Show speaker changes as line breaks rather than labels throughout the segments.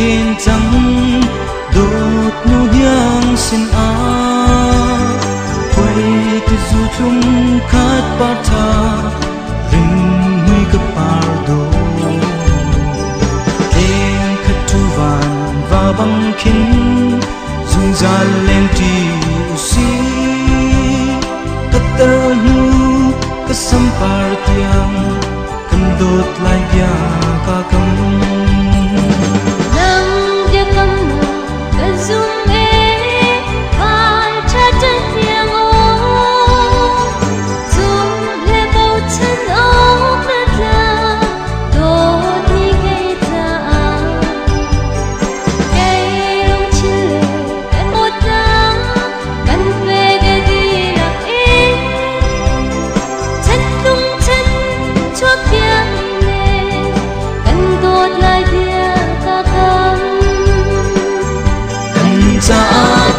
khen trắng đột nu nhang xin á quay từ du chung khát ba tha ring huy cấp par do khen khát tu van và băng khin dung ra lên ti usi cất tơ nu cất sam par tiang cần đột lại bia ca cầm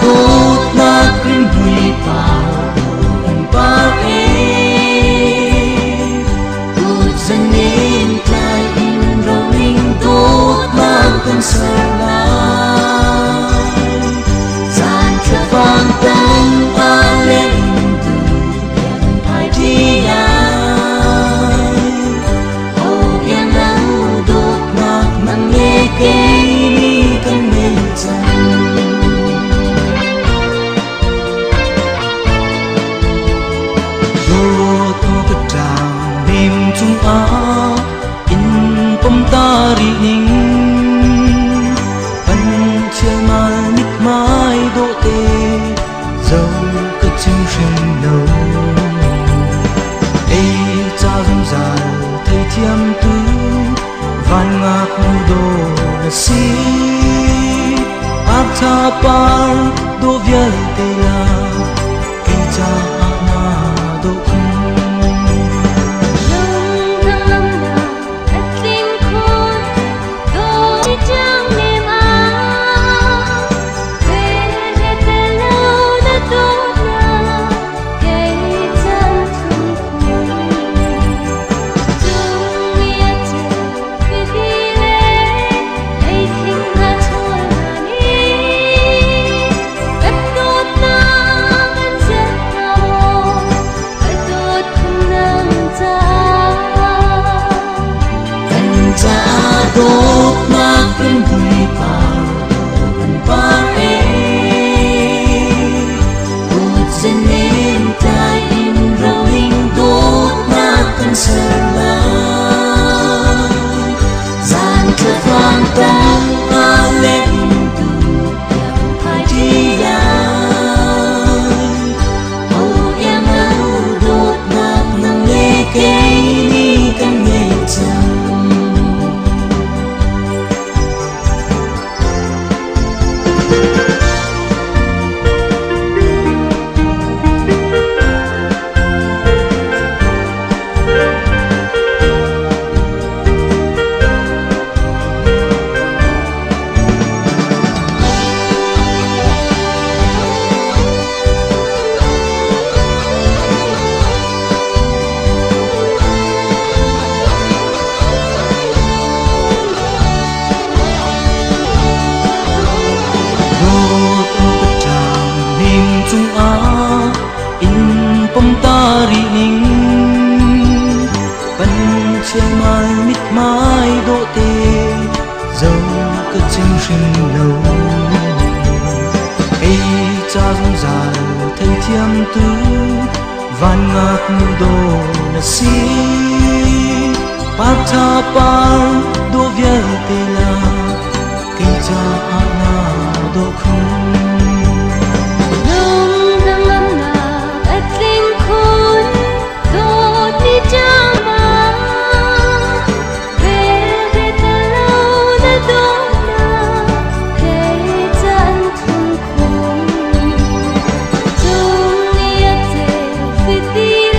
Tốt na kinh huy vào hình ba tốt dân nên thay in rồi mình tốt mang cơn sầu lại gian cho vang tanh ba lên từ biển hai đi ai ô yên nắng tốt nạc nắng nghe cây cánh mây trắng chung á in pom ta ri ning pan chiang mai nít mai độ tê dâu cứ chim sinh lâu ê cha dum dài thấy thiam tu van ngạc đồ là si áp cha par do vial tê la ê cha ana do tốt na kinh huy vào hình ba tốt dân nên ta in rồi hình tốt na cơn sầu lại gian cho vang tanh ta lên từ biển hai đi ai ô em đâu đột ngạc nắng nghe cây ni cánh mây trắng chung á in pom ta ri ning pan chiang mai mít mai độ tê dâu cứ chim sinh lâu ê cha dum dài thấy thiam tu van ngạc đồ là si pa tha par do vial tê la cây cha ana do không
Hãy subscribe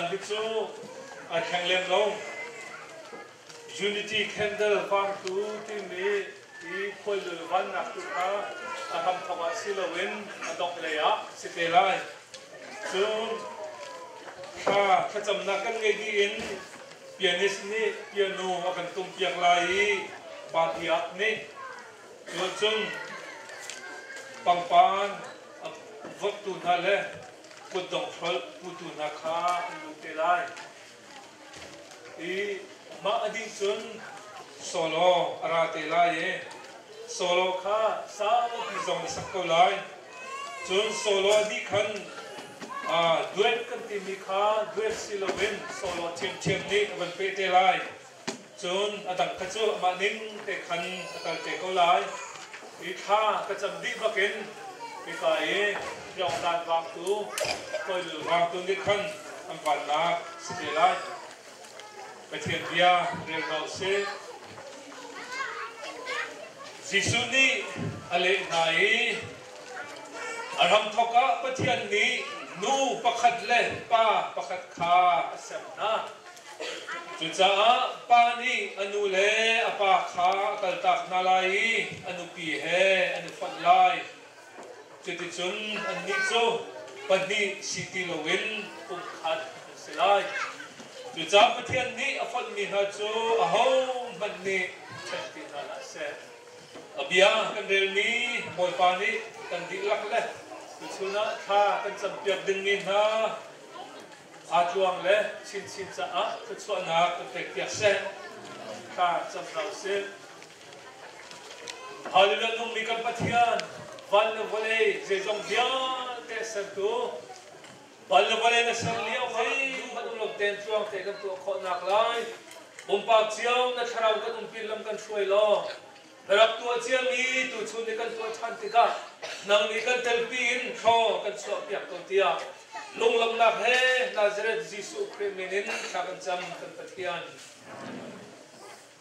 dan hi chu a khang lem lo unity candle fang tu ti mi i khoi lu van nak tu kha a ham thawa silawin a dok le ya sitelai chu kha khacham na kan ngai di in pianist ni piano akan tum piang lai ba diak ni chu chung pangpan vot tu na le put dong phol put tu na kha lu te lai i ma ading chun solo ara te lai e solo kha sa ki zong sak ko lai chun solo di khan duet kan ti mi kha duet silawin solo chem ni ban pe te lai chun adang kha chu ma ning te khan atal te ko lai i kha ka cham di bakin i ka e yong dan wang tu koi lu wang tu ni khan am ban na si te lai ka thian bia rel gau se jisu ni ale nai aram thoka pathian ni nu pakhat le pa pakhat kha asam na chu cha pa ni anu le apa kha kal tak na lai anu pi he anu fat lai chu ti chun an ni chu pani city lowin khat selai chu cha pathian ni afat ni ha chu a ho man ni chati na la se abia kan del ni boy pa ni kan di lak le chuna tha kan cham piak ding ni na a chuang le chin cha a chu chu na kan tek piak se tha cham rau se halila nung mi kan pathian val na vole je jong bia te sa tu val na vole na sang liao hai ban ulok ten chuang te kan tu kho nak lai pa chiao na tharau kan pil lam kan shuai lo rak tua chiang ni tu chun ni kan tu than ti ka nang ni kan tel pin tho kan so piak to tia lung lam na he Nazareth Jisu Christ menin kha kan cham kan pathian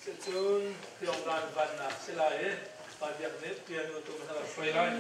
se chun yong dan van na silai e pa biak ne piano tu ma la frei lai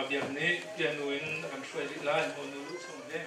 Biarni pianuin akan suai lan honulu songde.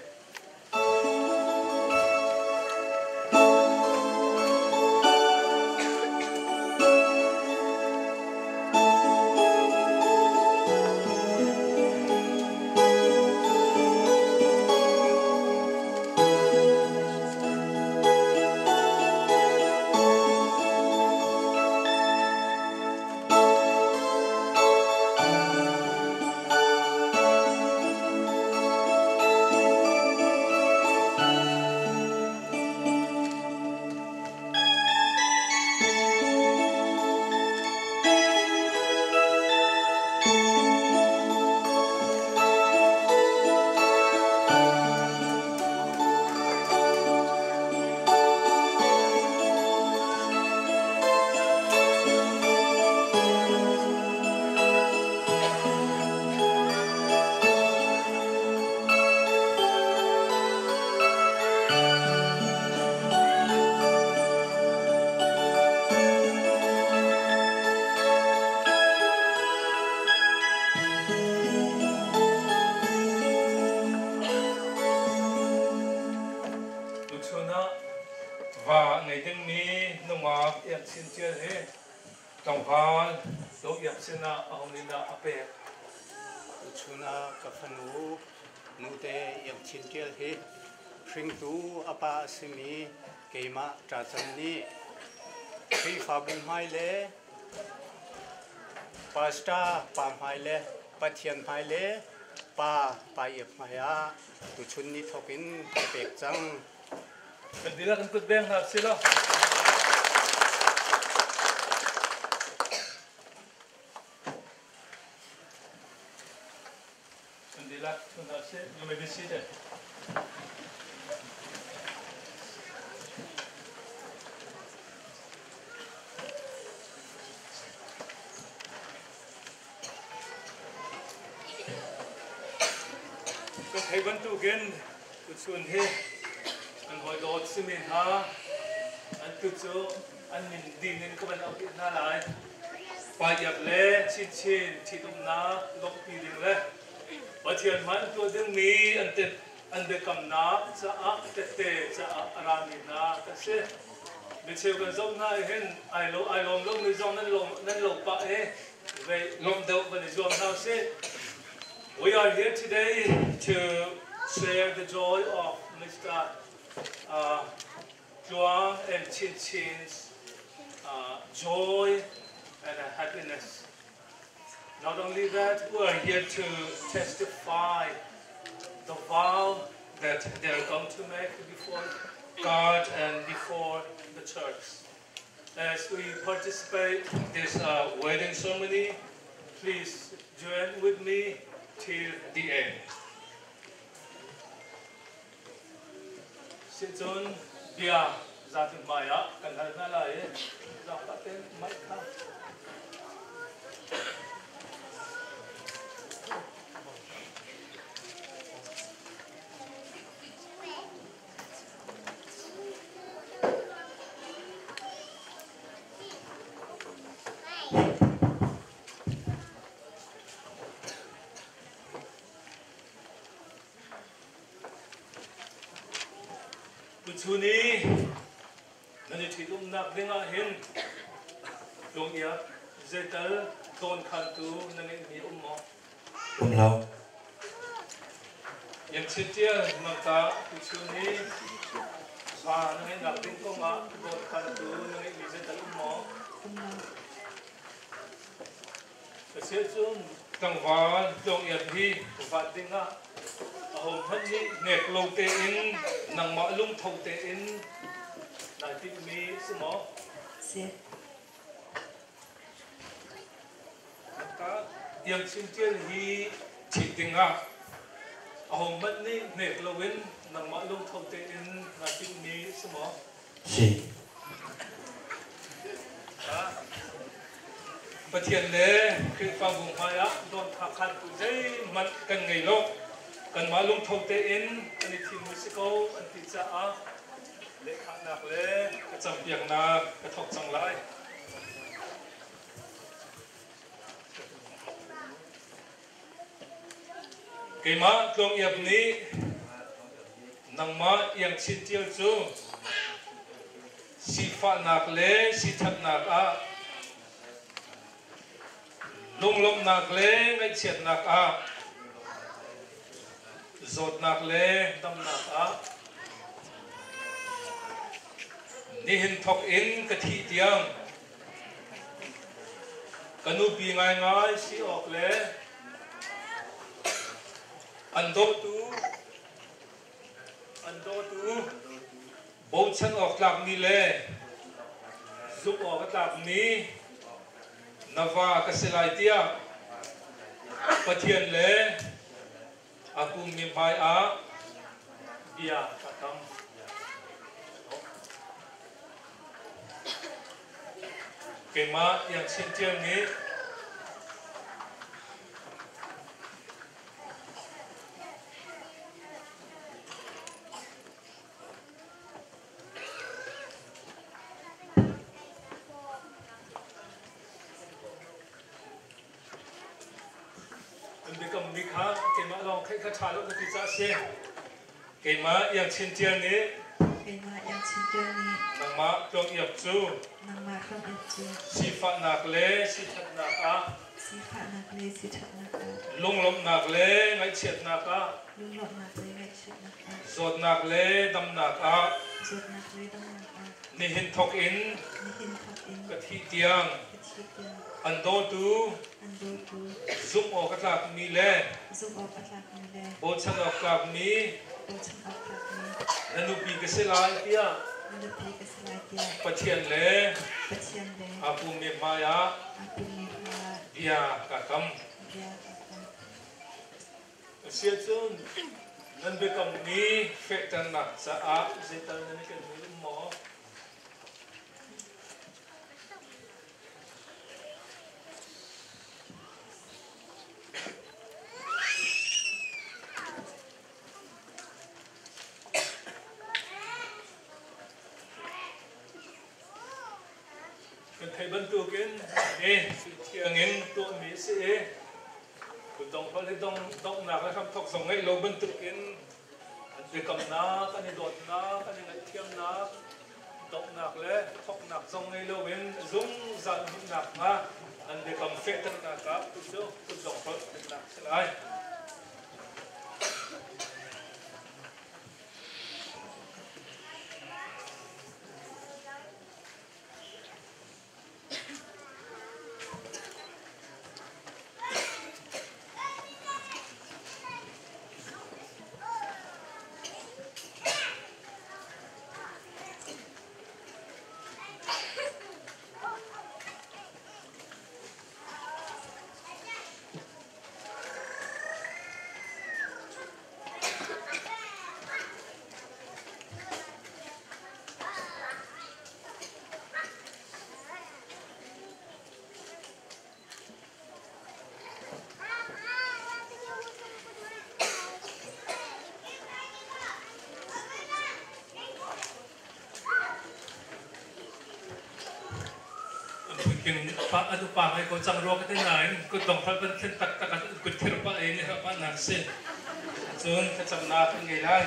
chin chia he tong phan lo yap sena aunina ape
chuna kafanu nute yang chintial he shing tu apa simi keima trachanni khi fabung mai le pasta pam mai le pathian mai le pa yep maya tu chunni thokin pek chang
Pendila kan kut beng na sila. Pendila kan na sila. You may be seated. Kut hay bantu gen kut sun he. Anh hỏi đột xin mình ha anh tự chỗ anh mình đi nên các bạn ở Việt Nam lại và nhập lệ chín chỉ tụng na lộc đi đến lệ và thiền mãn tôi đừng mi anh để cầm na cha ác tệ cha aram na ta sẽ mình chơi gần giống na hen ai lom lúc người giống nên lộc bạ ấy về lom đâu và để giống nào sẽ we are here today to share the joy of Mr. Joang and Chin Chin's joy and happiness. Not only that, we are here to testify the vow that they are going to make before God and before the church. As we participate in this wedding ceremony, please join with me till the end. Xin chọn bia gia đình mai á, cần phải nói lại dòng các tên máy khác. Chuni, nanti thilum nak dengar hin, dong ya, zetal ton kantu nanti ni ummo.
Umlau.
Yang cetia maka chuni, nanti nak dengar mak ton kantu nanti ni zetal ummo. Sesuatu tangwal dong ya hi, buat dengar. Hôm thân đi nẹt lâu tê in nằng mọi lung thâu tê in đại tích mi sư mỏ ta yang xin chơi hi chỉ tình à hôm mất đi nẹt lâu in nằng mọi lung thâu tê in đại tích mi sư mỏ và thiền lệ khi vào vùng mai á đồn thạc hạt của dây mặt cần ngày lộc cần mà lung thâu tê in anh đi musical anh đi cha á lệ khát nạc lệ cái chấm biển nạc cái thọc chẳng lại cái má công nghiệp ní nang má yang chín tiêu chú si phát nạc lệ si thật nạc á lung lung nạc lệ ngay triệt nạc á zot nak le dam nak a ni hin thok in ka thi tiang kanu pi ngai ngai si ok le ando tu bo chang ok lak ni le zup ok lak ni nawa ka selai tia pathian le aku mimpai a bia katam kema yang sintiang ni become bikha kema long khai kha thalo ka ti cha se kema yang chin tiang ni
kema yang
nang ma trong yap chu si fa nak le si that nak a lung lom nak le ngai chet nak a zot nak le dam nak a ni hin thok in ka thi tiang an do tu zum o ka tlak mi le bo chan ok tlak mi nanu pi ka se lai pia pathian le apu me maya dia ka kam sia chun nan be kam ni fe tan na sa a se tan ni ka ni mo thầy bên tu kiến thiêng in tu mỹ sĩ tu đông phải đông nạc là không thọc sống ngay lâu bên tu kiến để cầm ná cái này đột ná cái này ngay thiêng ná đông nạc lẽ thọc nạc sống ngay lâu bên dung dàn nạc ná anh để cầm phê thân nạc cả tu chứ tu đông phải nạc sẽ lại pa adu pa ay ko chang ro ka te nai ko tong phal ban thlen tak tak ko thir pa ai ne pa nak se chun ka cham na kan ngai lai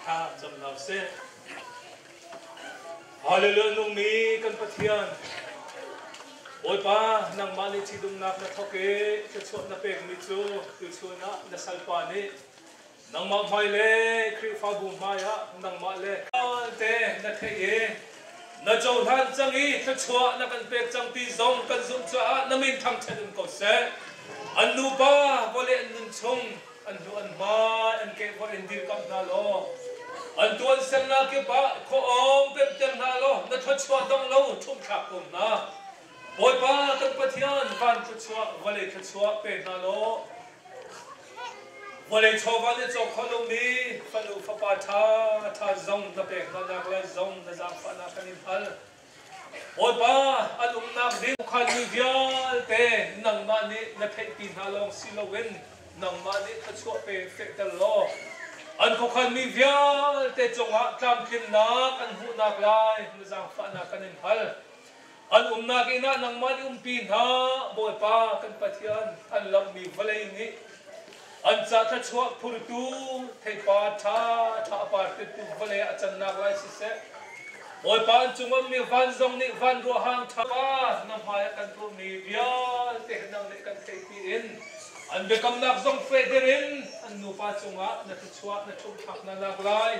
ha cham na se hallelujah nung mi kan pathian oi pa nang mani chidum nak na thoke ke chot na pek mi chu tu chuna na salpa ni nang ma mai le kri fa bu ma ya nang ma le te na the e na chou than chang i tha chua na kan pek chang ti zong kan zum cha na min thang chen ko se an nu ba bole nun chung an du an ba an ke bo en dir kam na lo an tuan sen na ke ba ko om pep ten na lo na tha chua dong lo thum kha kum na oi pa kan pathian van tha chua bole tha chua pe na lo Wale chowa le cho kholo mi falu fapa tha zong na pek na nak la zong na zang fa na kanin hal oi pa alum nak din khan mi vial te nang ma ni na thei pi na long silowen nang ma ni tha chua pe fek ta lo an ko khan mi vial te chonga tlam khin na kan hu nak lai na zang fa na kanin hal an nak ina nang ma ni pi na boi pa kan pathian an lam mi valei ni an cha tha chua phur tu thei pa tha pa te tu vale achan nak lai si se oi pan chungam mi van zong ni van ro hang tha pa na mai kan tu mi vial te nang le kan thei pi in an be kam nak zong fe derin an nu pa chunga na tha chua na thum thak na nak lai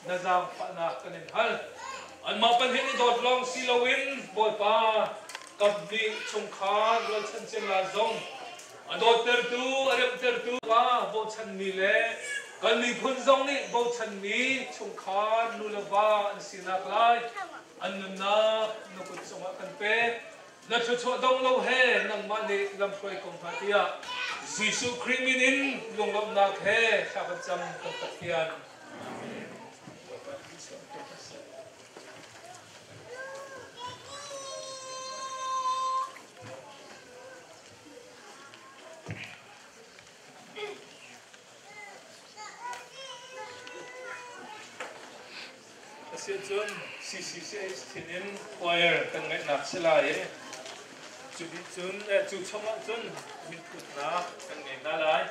na zang pa na kanin hal an ma pan hin dot long silowin boy pa kap ni chung kha ro chan chen la zong ado tertu arem tertu pa bo chan mi le kan mi phun zong ni bo chan mi chung khan nu la ba an sinak lai an na no ku chunga kan pe na chu chu dong lo he nang ma ni lam khoi kong phatia jisu krimin lung lom nak he kha ba cham kan pathian Siya chun CCC tinin choir kan ngai nak sila chú bị chun chú trong ngọn chun mình phụt na cần ngày na lại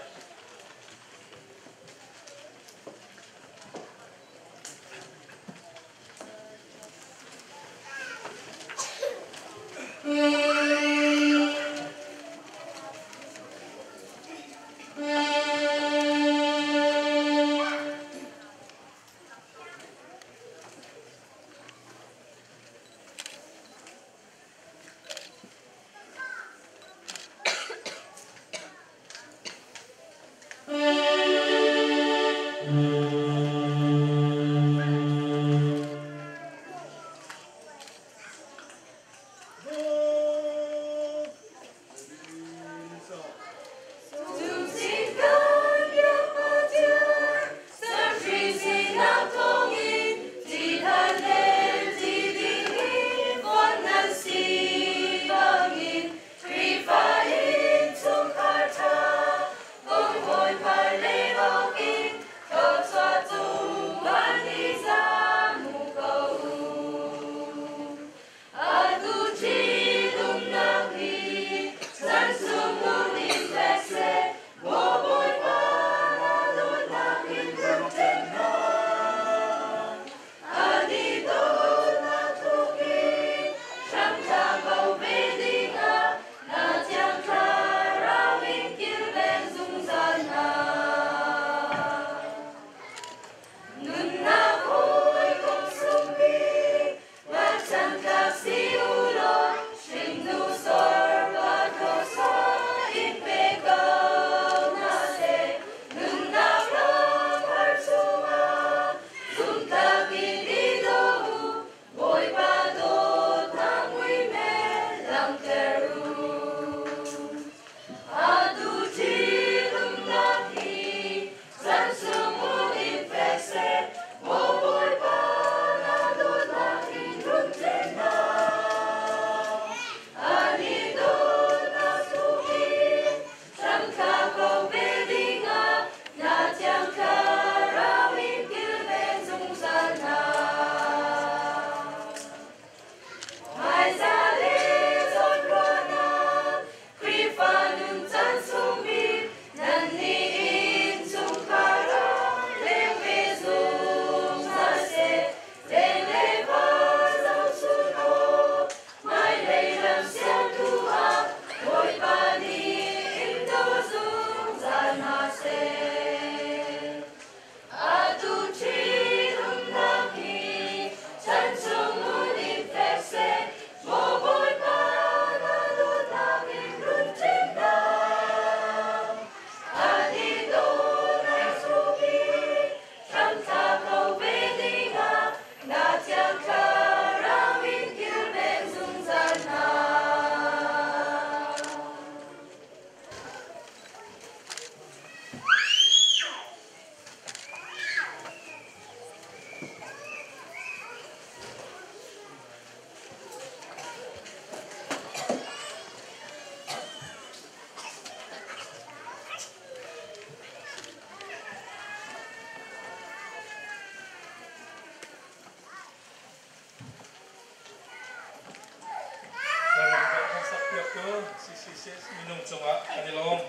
minum chunga anilom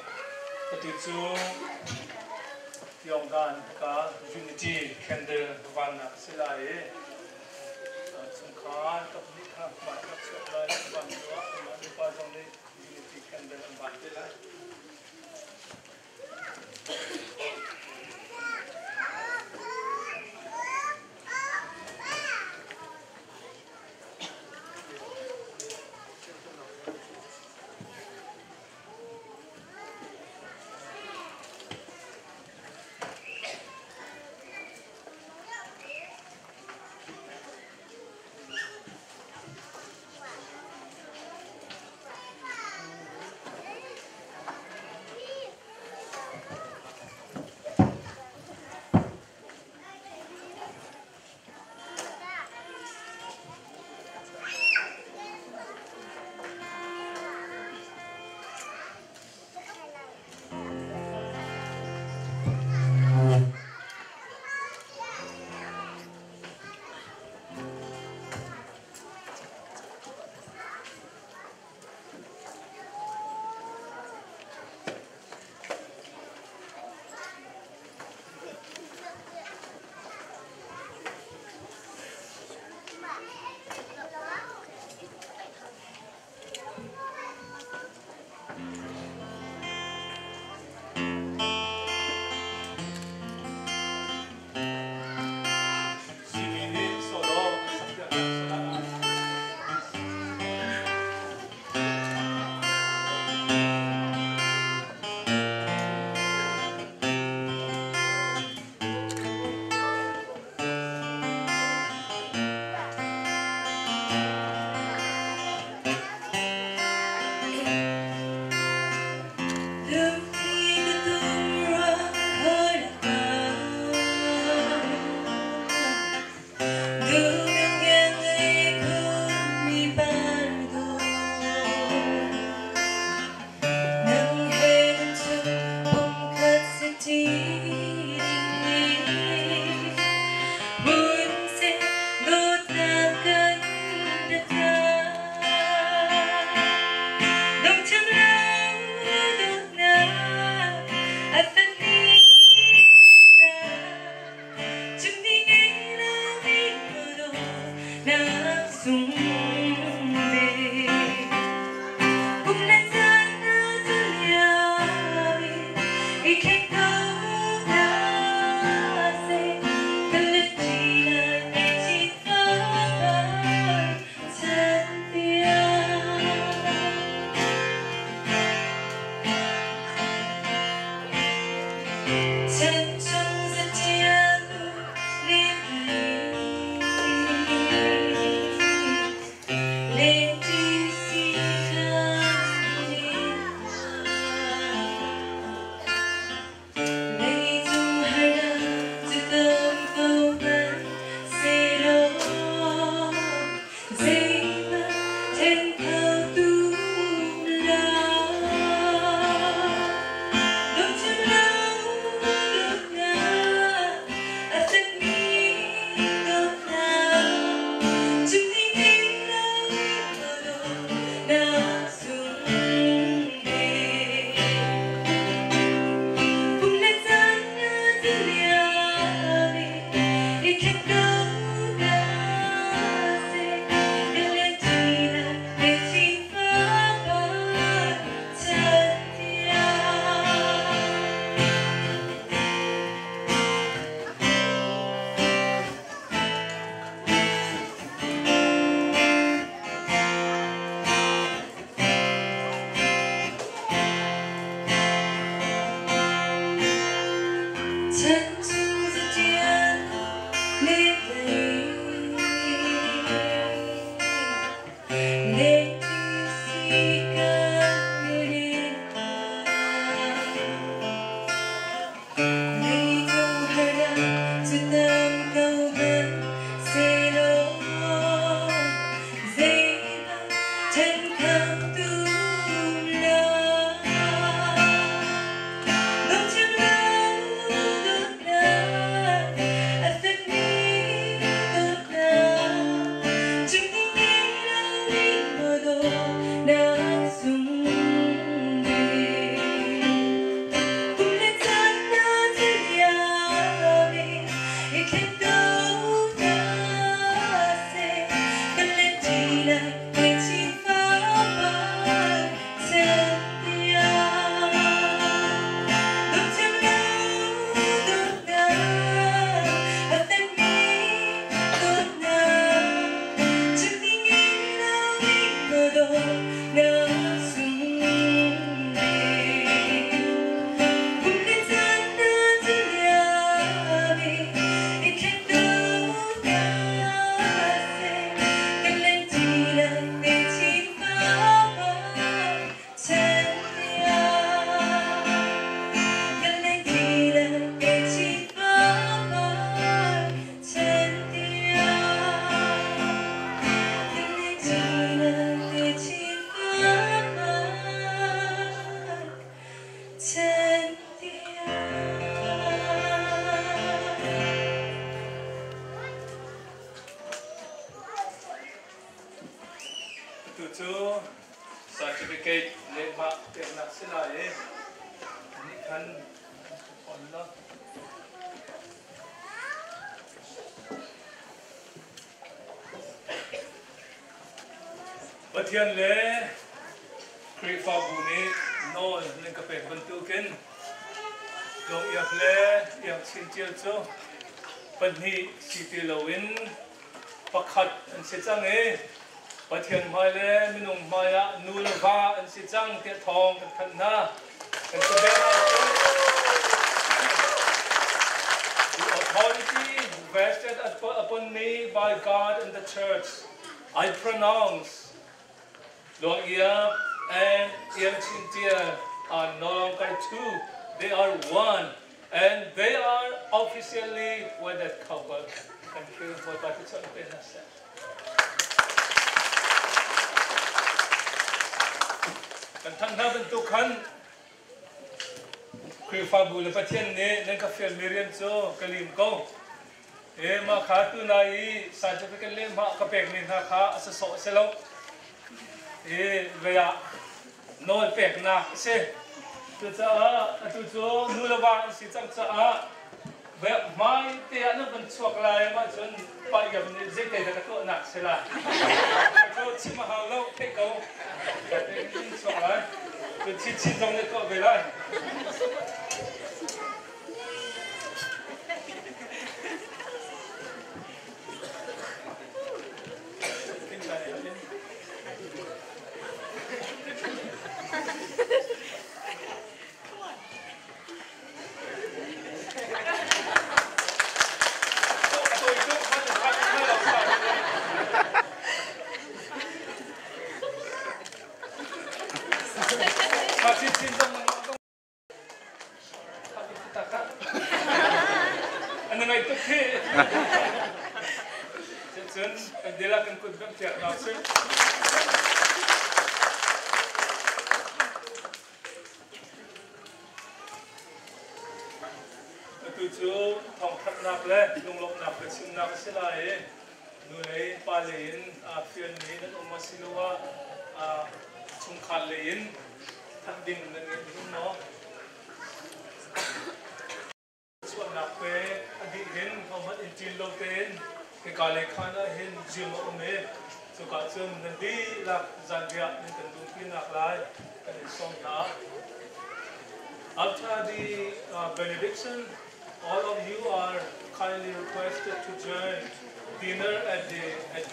atichu yongdan ka unity candle vanna silai chungkhan kapni kha ma ka chulai ban wa ma pa jong le unity candle ban te lai Tutu certificate lema terna sila ini kan Allah Patian le krifa buni no lengkapet bentukin dong iap le iap sintil so panhi siti lawin pakhat an sechang Patian mai le minung maya nulva an sechang te thong kan khanna kan sabena the authority vested upon me by God and the church I pronounce Long Iap and Iap Cynthia are no longer two, they are one, and they are officially wedded couple. Thank you for participating. Kan thangna bentukan krifa bule patien ne nang ka Miriam so kalim ko ma khatu nai certificate le ma ka pek ni ha kha asa so selo veya nol pek na se tu cha tu cho nulawa si chang cha ve mai te an ban chuak lai ma chun pa yam ni je te ka to na se la ko chi ma ha lo te ko ka te ni chuak lai tu chi dong le ko ve lai Tujuh thong thap nak le lung lok nak ke sim nak sila nu le pa lein fian ni nan umma silwa chung khal lein thap din nan no chuan nak lâu tên cái cả lệ khana hiện gym ở mê so cả chân nên đi lạc gian việc nên cần đúng pin lạc lại cái song na. After the benediction, all of you are kindly requested to join dinner at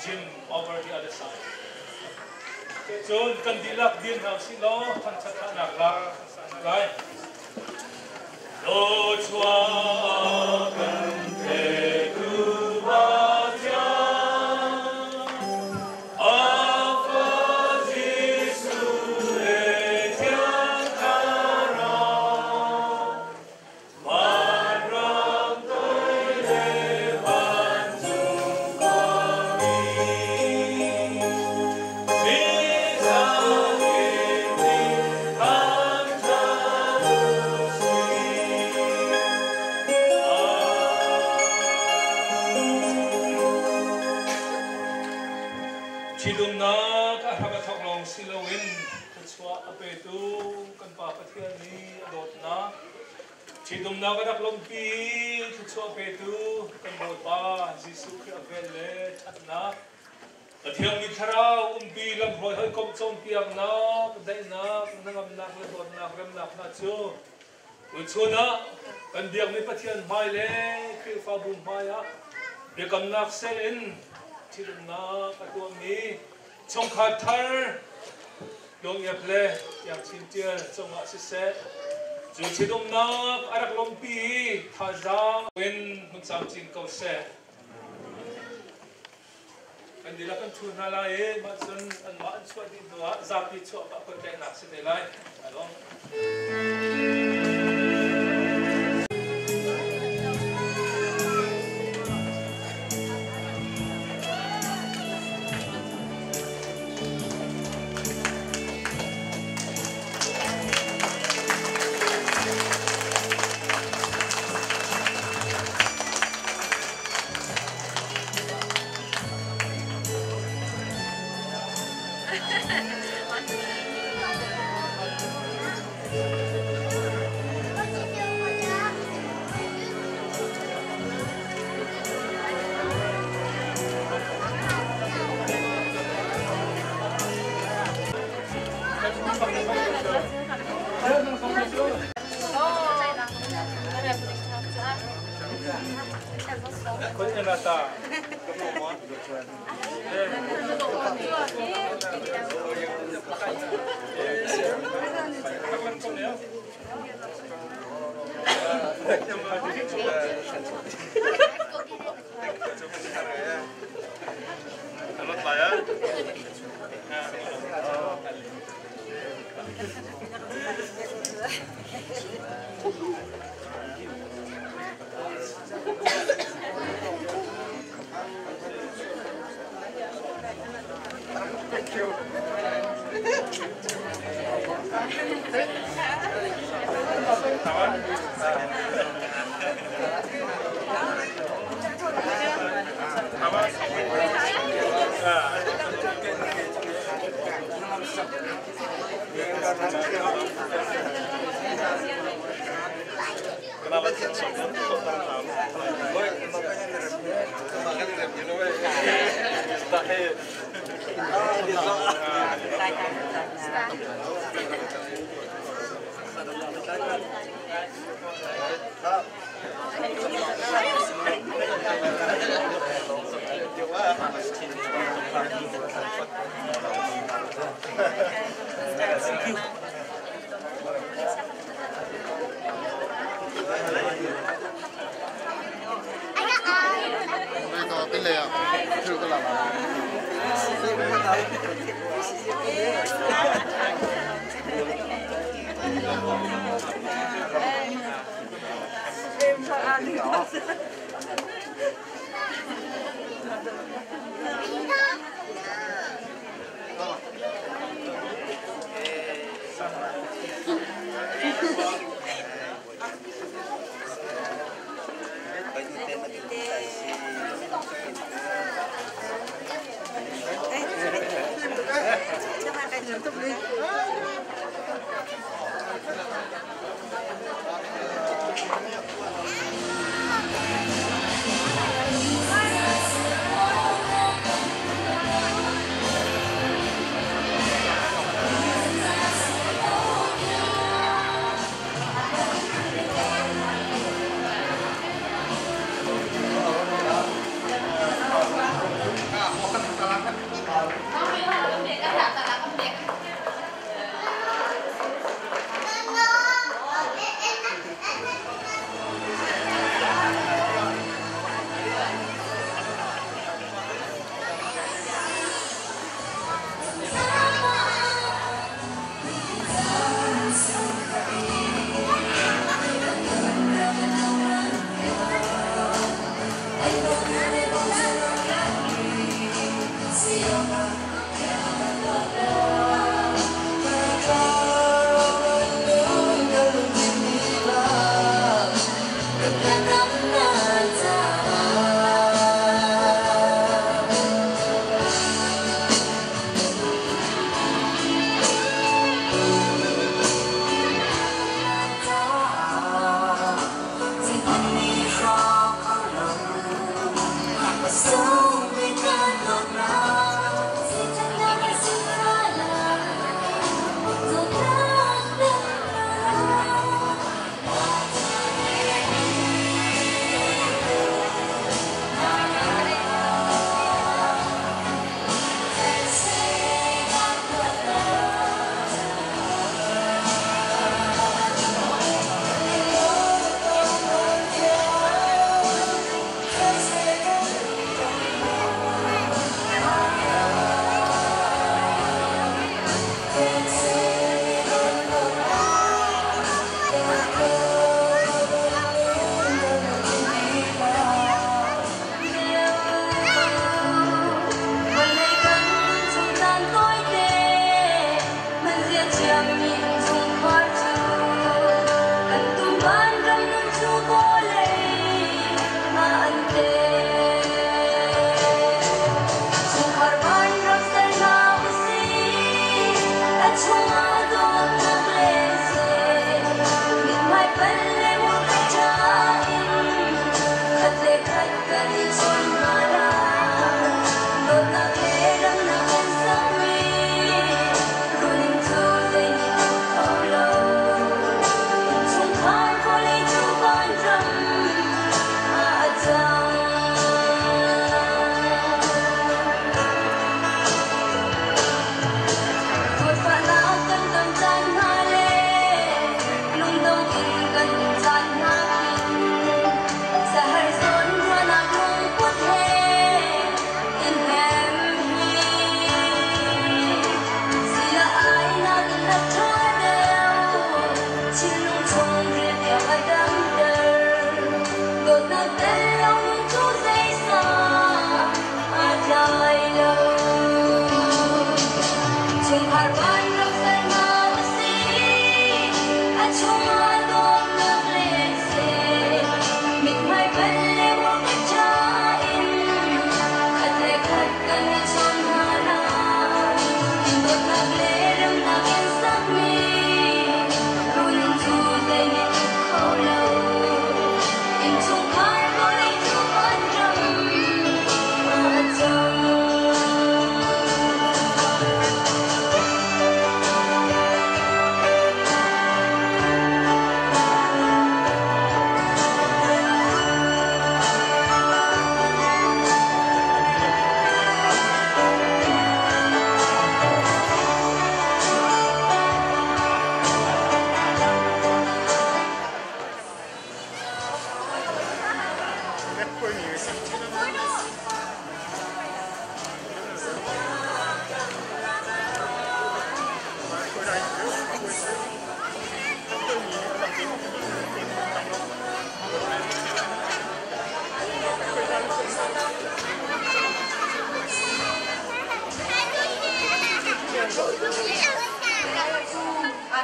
gym over the other side. So cần đi lạc điên nào xin lo thân chất thân lạc lạc lại. Lô chúa cần thể cứu ba cha, Alpha Jesus để thiên cara, ban rộng tôi để ban dung có mi, mi sang yên bình an tràn suy. Chỉ đúng na các hàng thọc lòng xin lỗi thật xóa apê tu cần pa phát hiện ni đột na chỉ đúng na các lòng pi thật xóa apê tu cần đột ba Giêsu Christ về lệ thật na thiêng mi thara pi làm rồi hơi công trong piang na đây na nang am na đột na rem na chu chu na cần việc mi phát hiện mai lệ khi pha bùn mai á việc cầm nạc sel in chỉ đúng na các tuồng mi trong khát thar dong yap le yang chin tia trong ngã se dù chỉ đúng na arak long pi tha za when mun sam chin câu se anh đi là con chuột na lai mà dân anh mà anh chuột đi nữa ra pi chuột bạn con tên nạc se để lại đúng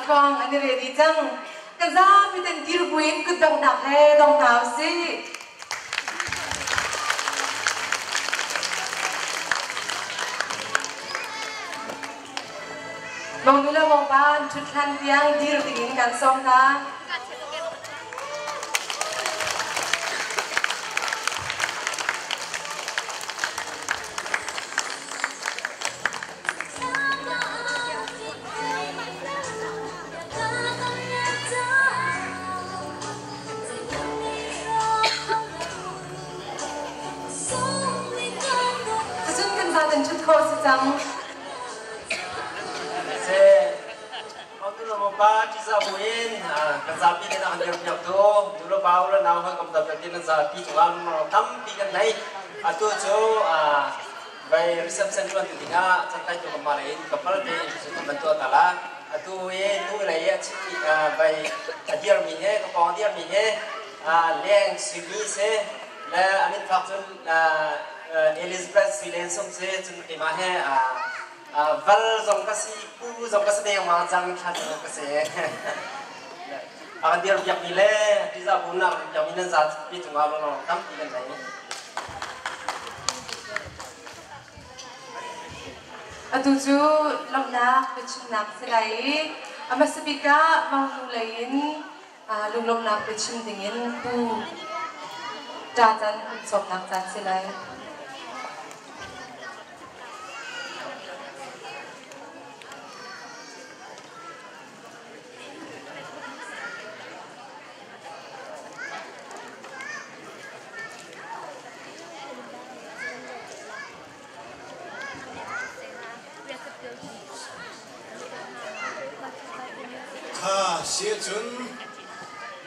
Vâng, anh đi ready chăng? Cái ra bị tên tiêu quyến cứ đồng đạp hè đồng thảo xí. Vâng, bây giờ vòng ban chút khăn tiếng đi rồi tình ngắn xong ta.
Kasapi din ang dirupnya tu, dulu bawa na ako kung dapat din sa pituan mo tampi kan nai, ato jo by reception tuan tiga, sampai tu kemarin kapal di sudah bentuk tala, ato nu lagi by dia mihe, kapal dia mihe, leng sini se, la amin faktur Elizabeth Silensong se, cuma imahe val zong kasih pu zong kasih yang macam macam kasih. Akan dia rupiah nilai, bisa guna rupiah minat saat itu nggak boleh tampil kan ini.
Atuju lomnak pecimnak selai, amas sebika mau nulain lomnak pecim dingin tu jajan somnak jan selai.
Siapun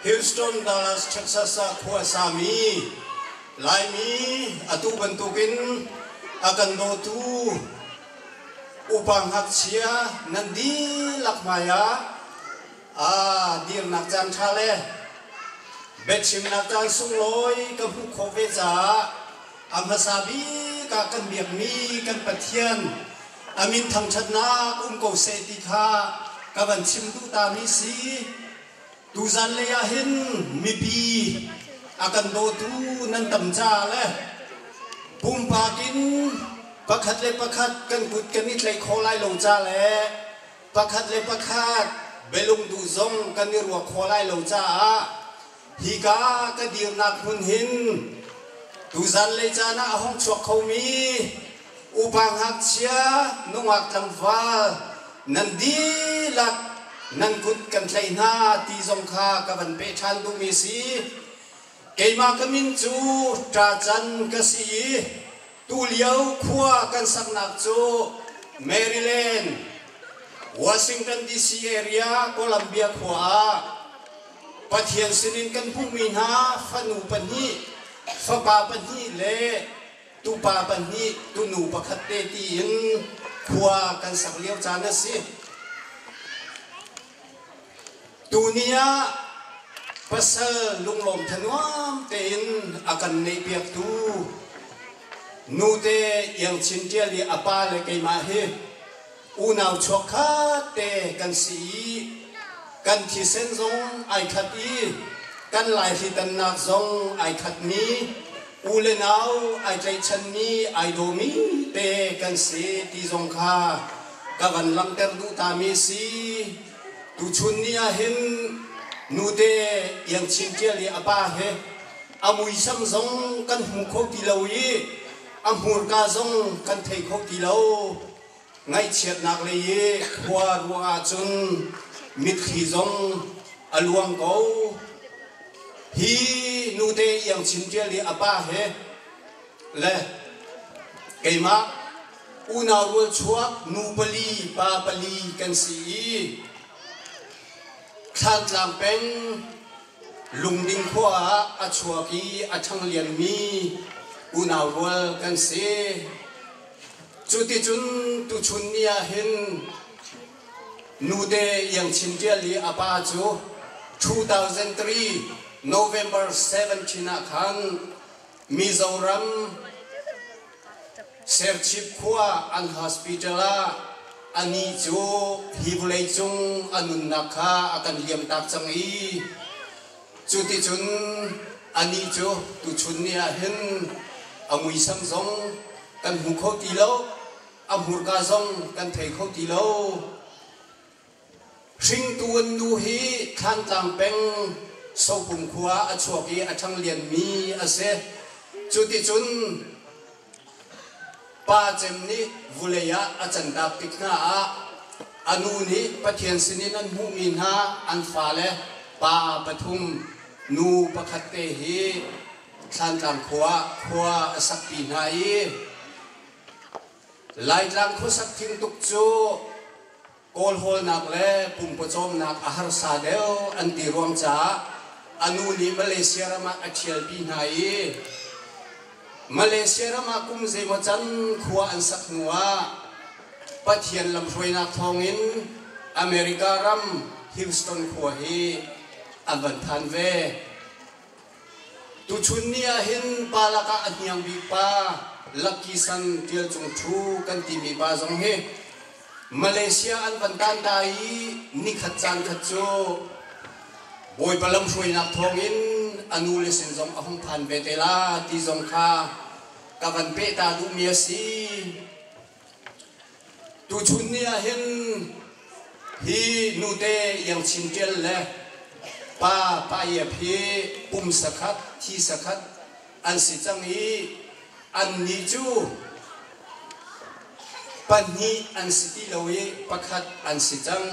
Houston, Dallas, Texas, Kuasami, Laimi, atu bentukin akan dotu upang haksia nandi lakmaya dir nakjan chale betchim nakjan sungloi kabu koveja amhasabi kakan biakmi kan patian amin thangchatna ko setika kaban chimdu tamisi tuzan leyahin mipi akan dotu nan tamcha le pumpakin pakhat le pakhat kan kut kanit le kholai lo cha le pakhat le pakhat belung du zong kan ni ruwa kholai lo cha higa ka dir nak hun hin tuzan le cha na hong chok khomi upang hak chia nungak tamwa nandi lak nan kut kan thlai na ti zong kha ka ban pe than du mi si keima kamin chu tra chan ka si tu liao khua kan sak nak chu Maryland Washington DC area Columbia khua pathian sinin kan pumin ha fanu panhi fa pa panhi le tu pa panhi tu nu pakhat te ti in khua kan sak liao chana si dunia pasal lunglom thanuam tein akan nei piak tu nu te yang chintia li apa le kai ma he unau chokha te kan si kan thi sen zong ai khati kan lai hi tan nak zong ai khat mi ule nau ai chai chan mi ai do mi te kan si ti zong kha ka van lam ter du ta mi si tu chun ni a hin nu te yang chintia li apa he amui sam zong kan hu kho ti lo yi amur ka zong kan thei kho ti lo ngai chet nak le yi khwa ruwa chun mit khi zong aluang ko hi nu te yang chintia li apa he le keima una ru chuak nu pali pa pali kan si khan tlang peng ลุงดิ้งขัวอาชัวกีอาชังเลียนมีอุณาวลกันเสจุดที่จุนตุชุนเนี่ยเห็นนูเดยังชินเดียลีอาปาจู2003 November 17นะคันมิโซรัมเซอร์ชิปขัวอันฮอสพิทอลอันนี้จูฮิบุเลจงอันนุนนักข้าอาการเยี่ยมตักจังอีจุดที่จุนอันนี้จูตุชุนเนี่ยเห็นอามุยสังสงกันหุเขาตีโลอามุรกาสงกันเทเขาตีโลสิงตัวนดูฮีขันตังเป็งโซปุ่มขวาอชัวกีอชังเลียนมีอาเซจุดที่จุนป้าเจมนี้วุเลยะอาจารย์ดักติกนาอนุนี้ปะเทียนสินินันหูมินหาอันฟ้าเลป้าปทุมนูปะคัตเตฮีขันตังขวาสักปีนายไล่จังคุสักทิ้งตุกจูโกลโฮนักเล่ปุ่มปจอมนักอาหารซาเดลอันตีรวมจ้าอนุนี้มาเลเซียรามาอัจฉริยะมาเลเซียรามาคุมเซมจันขวาอันสักนัวปัทยันลำพวยนักทองอินอเมริการัมฮิลสตันขวาฮีอันวันทันเวตุชุนเนี่ยเห็นปาลากาอันยังบิปาลักกิสันเทียลจงทูกันที่มีปาจงเฮมาเลเซียอันบันตันได้นิขัดจันขัดโจบอยปลำช่วยนักทองอินอนุเลสินจงอหงพันเบเตลาที่จงข้ากวันเปตาดูเมียสีตุชุนเนี่ยเห็นฮีนูเตยังชินเจลเล่ป้าเยพีปุ่มสกัดที่สกัดอันสิจังฮีอันนี้จูปัญญาอันสิติโลเยประคัดอันสิจัง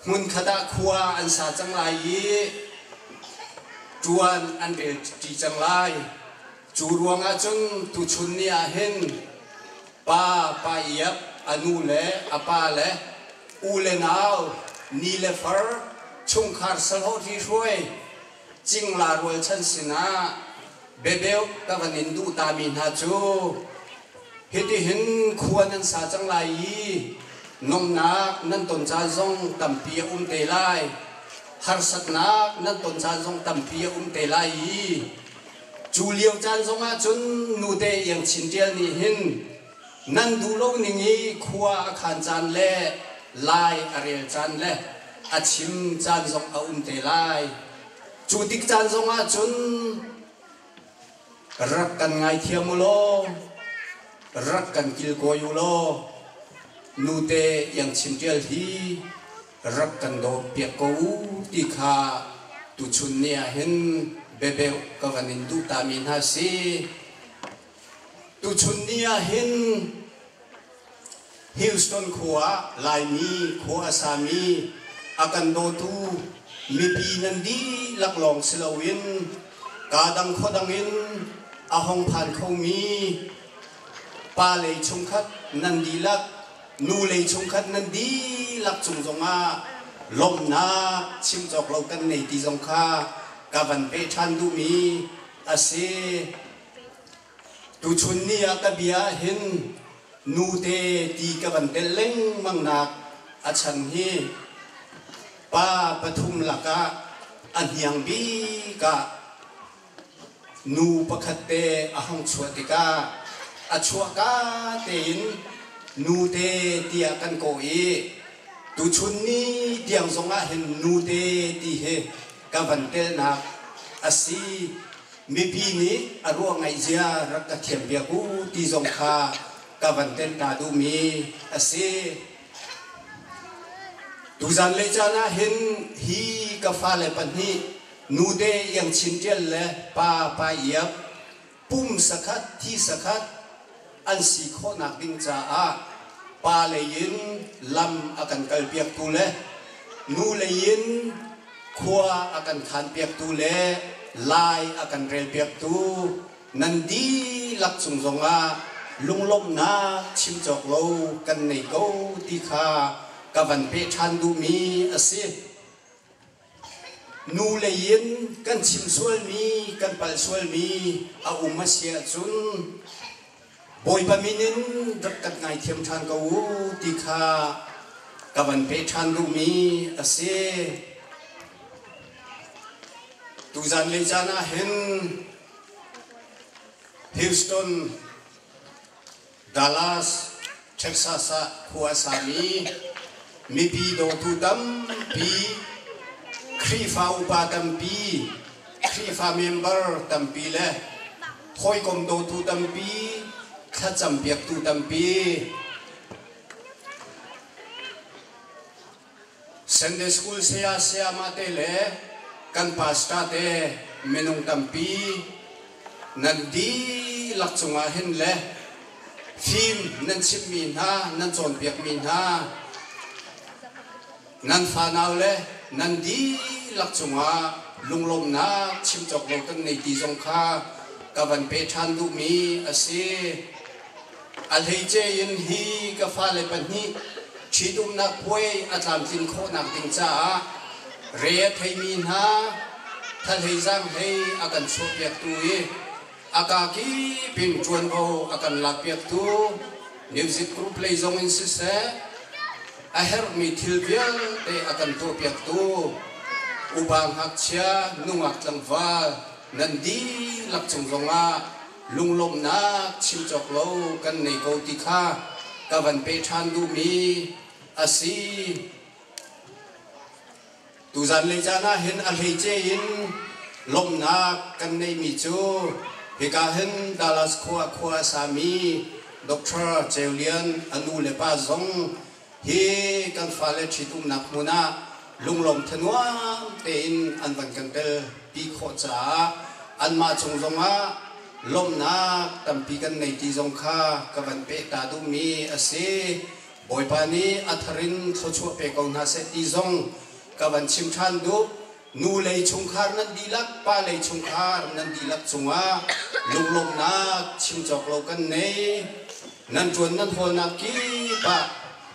มุนขดาขวาอันสาจังไรจวนอันเดจีจังไรจูรวงอาจงตุชุนเนี่ยเห็นป้าเย็บอนุเลอป้าเลอูเลนาวนีเลฟอร์ชงคาร์สโลที่ช่วยจิงลารวยชันสินะเบเบลกับวันนินดูตามินฮาจูเฮติเห็นควรนันสาจังไรนมนักนั่นตนจานซงตัมปีเตลัยฮาร์สักนักนั่นตนจานซงตัมปีเตลัยจูเลียวจานซงอาจนนูเตยังชินเดียนี่เห็นนั่นดูโลกนี้ขวาขันจานเล่ลายอเรียจานเล่อาชิมจานซงเตลัยจูติกจานซงอาจนรักกันไงเทียมุโลรักกันกิลโกยุโลนูเตยังชิมเจลฮีรักกันโดเปียกกูติคาตุชุนเนียเห็นเบเบลกวันนินดูตามินฮาซีตุชุนเนียเห็นฮิลสตันขวาลายมีขวาสามีอากันโดตูมีปีนันดีลักลองสิลาวินกาดังขดังอินอาหงผ่านเขามีปาเลยชงคัดนันดีลักนูเลยชงคัดนันดีลักจงจงอาลมนาชิมจอกเรากันในที่จงคากาวันเปชันดูมีอาเซตุชุนนี่อากาบิยาเห็นนูเตตีกาวันเตเล่งมังนักอาชันฮีป้าปทุมลักะอันยังบีกะนูปะคัตเตอหังชวติกาอชัวกาเตนนูเตเตียกันโกเอตุชุนนี้เตียงสงอาเห็นนูเตตีเฮกาวันเตนักอาศีมีปีนี้อรัวไงเจียรักกะเทียมเบียกูตีสงคากาวันเตตาดูมีอาศีตุจันเลจานะเห็นฮีกาฟาเลปันฮีนูเดยังชินเจลเลป้าเย็บปุ่มสกัดที่สกัดอันสีโคนักดิงจ้าป้าเลยยินลำอากันกัลเปียกตูเลนูเลยยินขวาอากันขันเปียกตูเลลายอากันเรลเปียกตูนันดีลักจงจงอาลุงลมนาชิมจอกโลกันในโกติคากาวันเปชันดูมีอาศิต nu leyin kan chim sual mi kan pal sual mi a umasia chun boy paminin dak kat ngai thiam than ka u ti kha kavan pe than du mi ase tu zan le jana hen Houston Dallas Texas Kuasami mi pi do tu dam pi Krifa upa tampi, Krifa member tampi le, Hoi kom do tu tampi, Kacham piak tu tampi. Sunday school siya mate le, kan pasta te menung tampi, nandi lakchungahin le, Phim nan chip min ha, nan chon piak min ha, nan fanau le, nandi lakchunga lunglom na chim chok lo kan nei ti jong kha kavan pe than du mi ase alhei che in hi ka fa le pan hi chidum na poi atlam tin kho nak ting cha re thei min ha thal hei jang hei akan so piak tu e aka ki pin chuan bo akan lak piak tu music group play zong in se a her mi thil vial te akan to piak tu ubang hakcha nungak langwa nandi lakchung zonga lunglom na chim chok lo kan nei ko ti kha kavan pe than du mi asi tu zan le jana hen al hei che in lom na kan nei mi chu he ka hen Dallas khwa sami Dr. Julian anu le pa zong hi kan fale chitum nak muna lunglom thanwa te in an van kan tel pi kho cha an ma chung zonga lom na tampi kan nei ti zong kha ka van pe ta du mi ase boy pani atharin tho chu pe ko na se ti zong ka van chim than du nu lei chung khar nan dilak pa lei chung khar nan dilak chunga lunglom na chim chok lo kan nei nan chuan nan hol na ki pa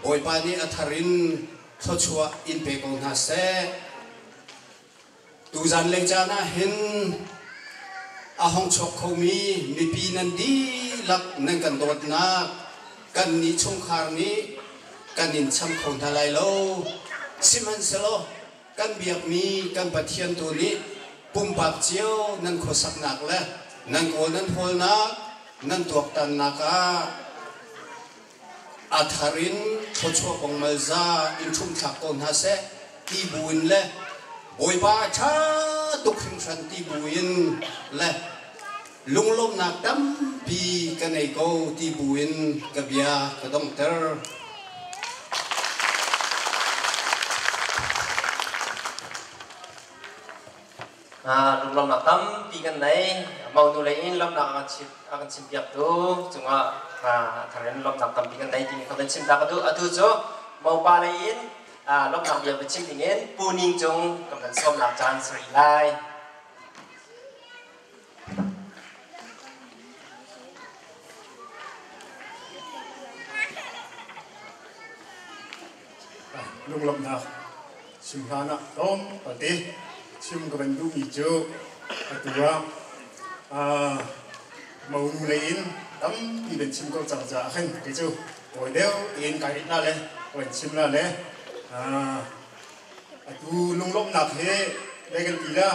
boy pani atharin tho chua in pe ko na se tu zan le jana hin a hong chok kho mi pi nan di lak nan kan dot na kan ni chung khar ni kan in cham khon thalai lo siman selo kan biak mi kan pathian tu ni pum pap chiao nan kho sak nak le nan ko nan hol na nan tuak tan na ka atharin thocho pongmalza in thum thak kon ha se ti buin le boy ba cha tu khim san ti buin le lunglom nak dam pi ka nei ko ti buin ka bia ka dong ter
lunglom nak dam pi kan nei mau nu lein lam nak akan chim piak tu chunga tharen lom nak tam pi kan nei ti ko den chim ta ka du atu cho mau pa lein lom nak biak chim ingen puning chung kam dan som nak chan sri lai
lunglom nak chim hana tom ati chim ka ban du mi chu atua mau nu lein tắm đi bên chim câu chẳng giả khen cái chú rồi đeo tiền cái na lên rồi chim na lên tu lung lom nạp thế đây cái gì đó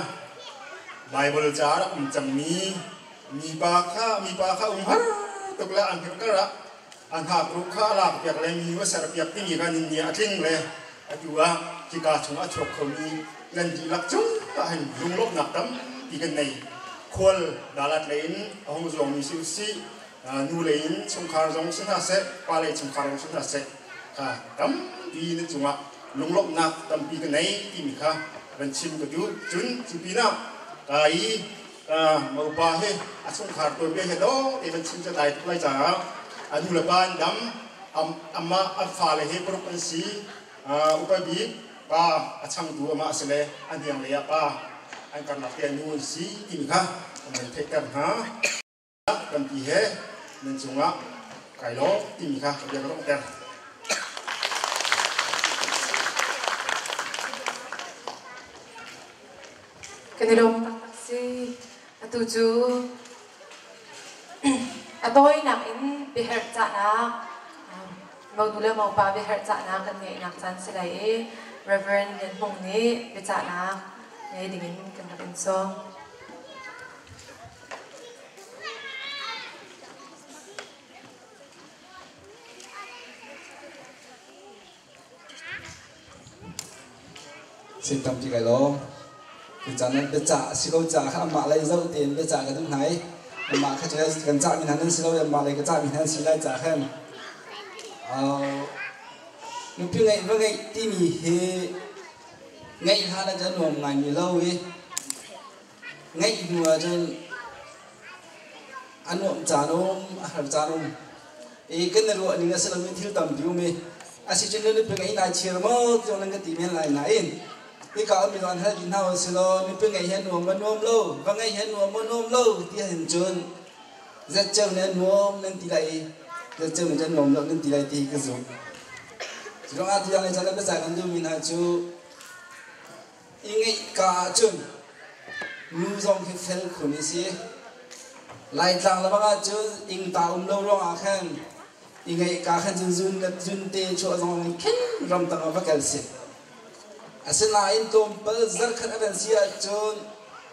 Bible trả đó chẳng mi ba kha hết tục là ăn cái đó ăn hạt rục kha lạc việc lên mi có sản việc cái gì cái gì ăn kinh lên tu chỉ cả chúng ăn chọc không mi lần gì lạc chúng ta hành lung lom nạp tắm thì cái này khol dalat lein ahong zong mi siu si nu lein chung khar zong sin ha se pa le chung khar zong sin ha se ka tam di ni chunga lunglok nak tam pi ka nei ti mi kha ran chim ka du chun chu pi na kai mau pa he a chung khar to be he do e ran chim cha dai lai cha anu la ban dam amma a fa le he pro kan si upa bi pa a chang du ama se le an yang le ya pa anh cần mặc tiền nuôi xí im khá mình thấy cần há cần gì hết mình dùng á cái lỗ im khá bây giờ có tiền
kanilong taksi atuju atoy nak in biher na mau dula mau pa biher na kan ngai nak chan silai Reverend Len Hong ni bicha na ngai dingin kan rin song
xin tâm chị cái lo thì chẳng nên biết trả xí câu trả khác mà lấy dâu tiền biết trả cái thứ này mà khách chơi cần trả mình hắn xí lâu mà lấy cái trả mình hắn xí lại trả khen nhưng phía ngày với ngày tim thì ngày hai là chân nuông ngày nhiều lâu ấy ngày mùa chân ăn nuông trả nuông ăn trả nuông ý cái này rồi những cái sự mình thiếu tầm thiếu mình xí chân lên phía ngày này chiều mơ cho nên cái tim hiện lại này thì cả mình còn thấy chính thao xí lo nên phía ngày hiện nuông mà nuông lâu và ngày hiện nuông mà nuông lâu thì hiện chân rất chân nên nuông nên tí lại rất chân nên chân nuông lâu nên tí lại thì cái dụng chúng ta thì anh ấy bây giờ còn dùng mình hay chú ý cả chung lưu dòng cái phèn khủng như thế lại rằng là bao chú in tạo lâu rồi à khen ý cả khen dun tê cho dòng khen ram tăng vào cái gì à xin là in tôm bơ rất khát ăn xí cho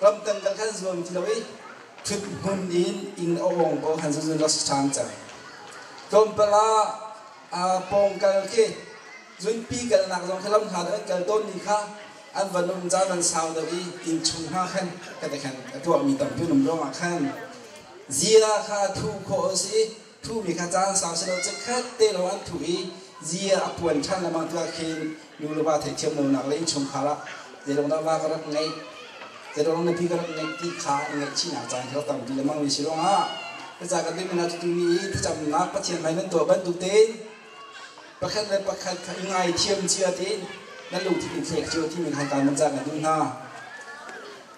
ram tăng cái khen dùng thì lấy thực hồn in ông có khen dun rất chán chán tôm bơ là bông cái kia duyên pi cái nạc dòng cái lâm hà đó cái tôn đi khác anh vẫn nông gia vẫn sao được đi in chung ha khen cái này khen cái thuở mình tầm phiêu nông đông à khen zia kha thu khổ sĩ thu mình kha trang sao sẽ đâu chắc khác tê lâu ăn thủy zia apuan chan là mang tua khen lưu lưu ba thể thiêm nông nạc lấy chung khá là để đồng đạo ba cái đất ngay để đồng đạo pi cái đất ngay tí khá ngay chi nạc trang theo tầm pi là mang về xí long ha bây giờ cái đêm mình là tụi mình thì chậm nát bắt tiền mày nên tổ bắt tụi tênประคันเลยประคันยังไงเทียมเชียร์ที่นั่นลูกที่เป็นเฟกเชียร์ที่มันให้การมันจากกันดูหน้า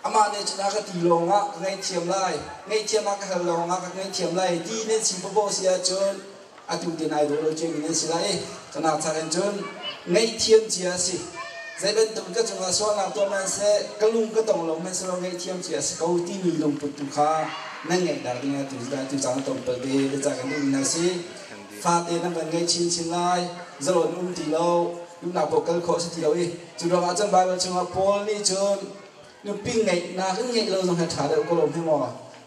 อามาเนี่ยชนะก็ตีลงอ่ะไงเทียมไล่ไงเทียมมาก็ลงอ่ะไงเทียมไล่ดีเนี่ยสิบโบเสียจนอาตุเดนไอโดโลเจมิเนี่ยสิไล่ชนะทางจนไงเทียมเชียร์สิใจเป็นตุ่มก็จงอาสวรรค์ตัวมันเสกลุงก็ต้องลงมันสโลไงเทียมเชียร์สิเขาที่มีลงปุตุขานั่งไงดาริงตุจตุจางตรงเปิดเดย์จากกันดูหน้าสิฟาเตนั่งกันไงชินไล่จะหล่นตีเราลูกหน้าปกกันขอสิตีเราอีจุดเราอาจจะไปว่าจังหวะพอลนี่จนนุ่มปิ้งไงนาขึ้นไงเราต้องหาถ่ายเด็กก็ลงให้หมอ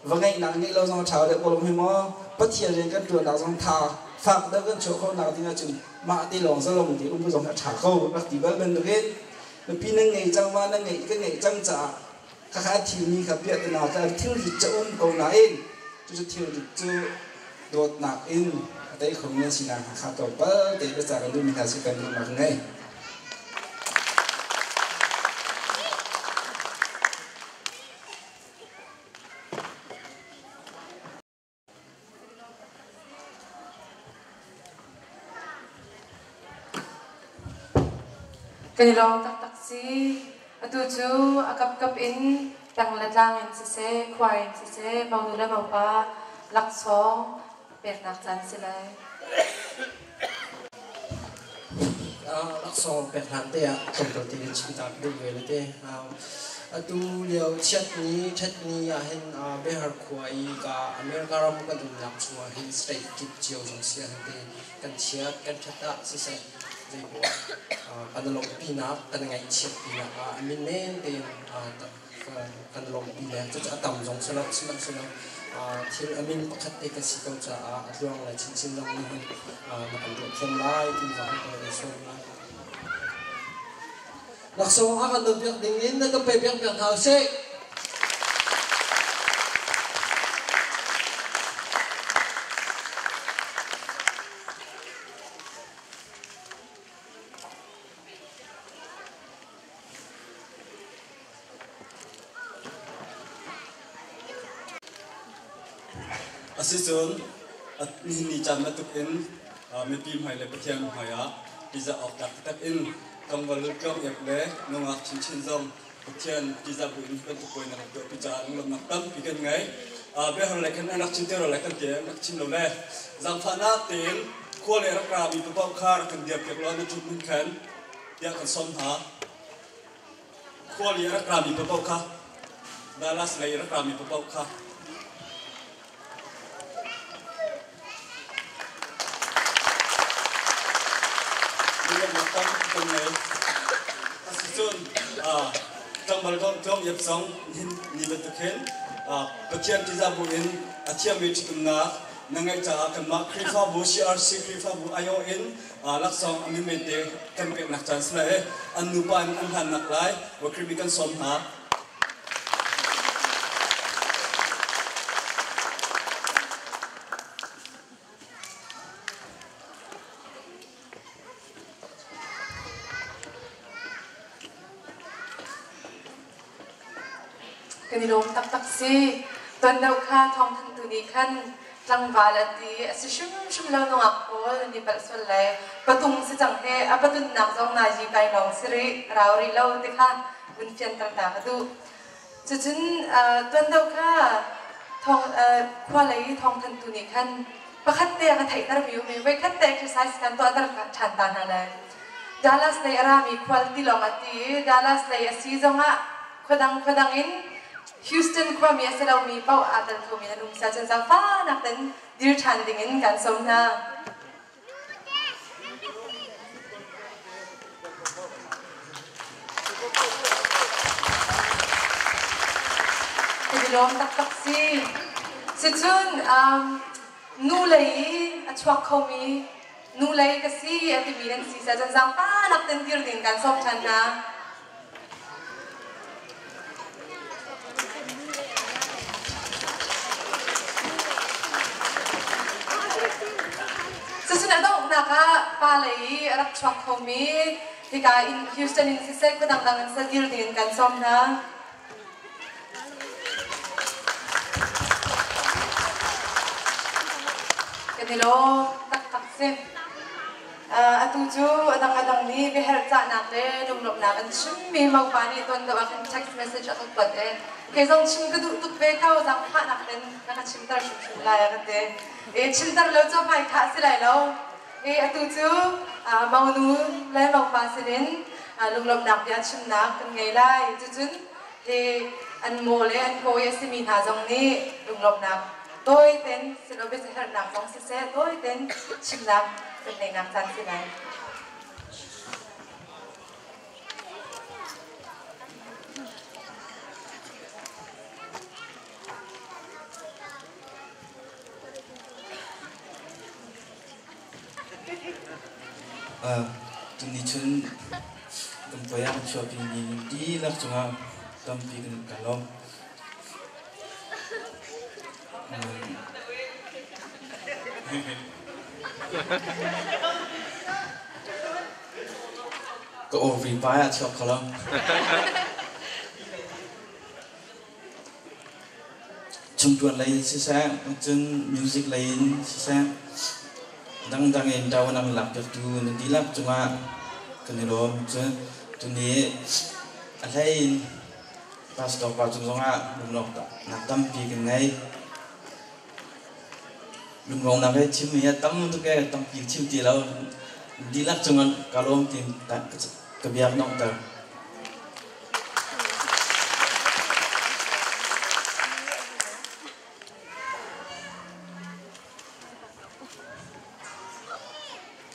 ว่าไงนาไงเราต้องถ่ายเด็กก็ลงให้หมอปัจเจียนเรียนกันตัวเราต้องถ่าฝากเด็กกันโชว์เขาหน้าที่น่าจุนมาตีลงจะลงที่อุ้มผู้ต้องหาถ่ายเขาปกติว่าเป็นเรื่องนุ่มปิ้งนั่งไงจังว่านั่งไงก็ไงจังจ่าข้าข้าทีนี้ขับเบียดนาแต่เที่ยวที่จะอุ้มเขาหน้าเองจะเที่ยวที่จะโดดหนักเองแต่คนนี้สินะข้าตัวเปิดแต่ภาษากันดูมีทางสิกันดูมาไง
กันลองตักซีatu chu akap kap in tang latlang in se khwai in se mau nu la mau pa lak song pek nak chan silai
lak song pek han te a tom to ti chin ta du ve le te atu liao chat ni a hen be har khwai ka america ram ka dum lak chua hin straight kip chiao jong sia te kan chiat kan thata se jadi kadalong pina tanangai chiat pina amin nen te kadalong pina chu atam jong sala siman sala thil amin pakhat te ka sikau cha atluang la chin long ni na kan ro thom lai tin wa ko le so na lakso a kan dum pek ding in na ka pe pek pek hau se
Asison at ni chan na tukin me pim hai le pathian haya pizza of tak in kang walu kang yak le nong ak chin zong pathian pizza bu in kan tu koi na to pizza ngom nak tam pi kan ngai be hol le kan nak chin te ro le kan ke nak chin lo le zang phana tin kho le ra ka bi pa khar kan dia pek lo na chun mun kan ya kan som ha kho le ra ka bi pa kha Dallas layer kami pupau ka. Dia makan tengah. Asyun trong balkon trong yep song ni betuken bagian tiga bulan acia mencium nak nangai cah kemak krifa bu CRC krifa bu ayoin laksong amin mete tempek nak translate anupan anhan nak lai wakribikan somha.
Kanilom tak si tuan daw ka thong than tu ni kan lang valati si shum lo no akol ni palswalai patung si chang he apatun nak jong na ji kai long sri rauri lo ti kha bun fian tang ta du chuchun tuan daw ka thong khwalai thong than tu ni kan pakhat te ka thai tar view me we khat te exercise kan to atar chan ta na la Dallas nei arami quality long ati Dallas nei si zonga khodang in Houston kwa mi asalaw mi pau adal ko mi nanung sa chen sa fa nak ten dir chan dingin kan som na Tilom tak si chun nulai achwak ko mi nulai kasi ati mi nan si sa chen sa fa nak ten dir ding kan som chan na naka palai rak chwak khomi tika in Houston in sisek kudang dangan sa dir din kan som na kanilo tak se atuju adang ni beher cha nak le lumlop na kan chim mi mau pani ton da kan text message atot pate ke jong chim ka du tuk be ka jang kha nak den naka chim tar shum la ya te e chim tar lo cho mai kha si lai lo atuju mau nu lai mau pa sinin lumlop nak ya chim nak kan ngai lai chun an mo le an ko ya simi na jong ni lumlop nak tôi tên xin lỗi bây giờ nạp trong xe tôi tên chim nạp bên này nạp tan thế này
tụi đi chân tụi tôi ăn shopping đi lạc chung à tâm phi gần cả lom có ovary bài à chọc không? Trong tuần này sẽ sang, trong music này sẽ sang, đang em đào năng làm cho tu nên đi làm chung à, cái này đó chứ tu này anh thấy pastor vào trong giống à, đúng không? Nạp tâm vì cái này lùng ngông nào cái chim này tâm tu cái tâm vì chim thì lâu đi lắc chung ăn kalau om tim tak kebiak nong ter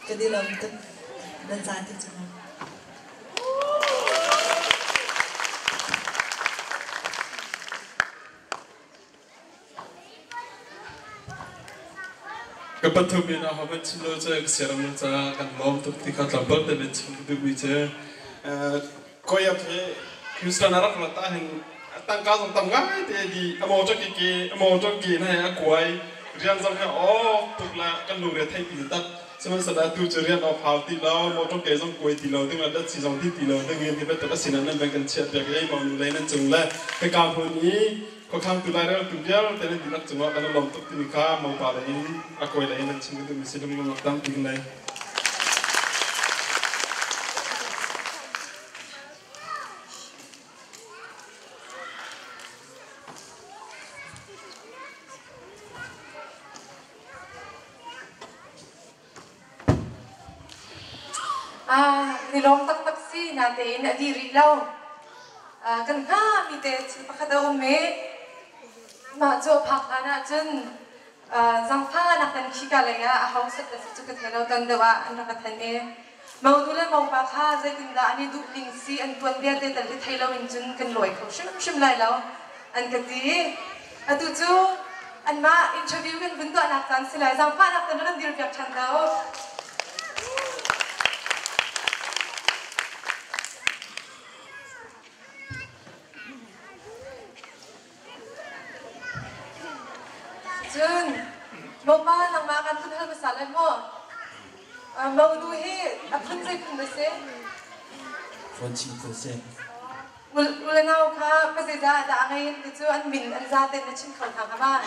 jadi lam tu dan saat itu
Kapatid mo na habang simula sa exam sa kanlom tuktikat labag na bensin ko dito koya pe Houston arak latahin tangkas tangga di amojo ki na akuai rian sampai tukla kan lu retai pintat semen sada tu cerian of how ti law motor ke song koi ti law ting ada si song ti law dengan kita tu kasinan bagian chat bagai mau mulai jumlah ke kampung ni ko khang tu lai ra tu dia tene dilak chuma kana lom tok ti ka mau pa lai akoi lai nan chim tu misidum ngam tam ti lai
nilom tak si natin adiri law กันข้ามีเตจิปะคดาวเมมาโจพักนะจนจังฟ้านักนันขี้กาเลยอะเขาสัตว์จุกเทเราตันเดว่าอันนักทันเอมาดูแลมาปะข้าใจกินดาอันนี้ดูลิงซีอันตัวเดียดแต่ที่ไทยเราอินจุนกันลอยเขาชิมไล่แล้วอันกตีอันดูจูอันมาอินเทอร์วิวกันบุญตัวนักจันสิไลจังฟ้านักนันนั่นดีร์แบบฉันดาวจนมาบ้านมากันทุกท่านภาษาเลยมั้งมาดูให้อันใจคุณได้เสีย
คนชิมตัวเสีย
วุ้นเอาค่ะภาษาจ้าแต่อะไรที่จูอันบินอันซาเต้นนั่นชิมเขาทางค่ะบ้าน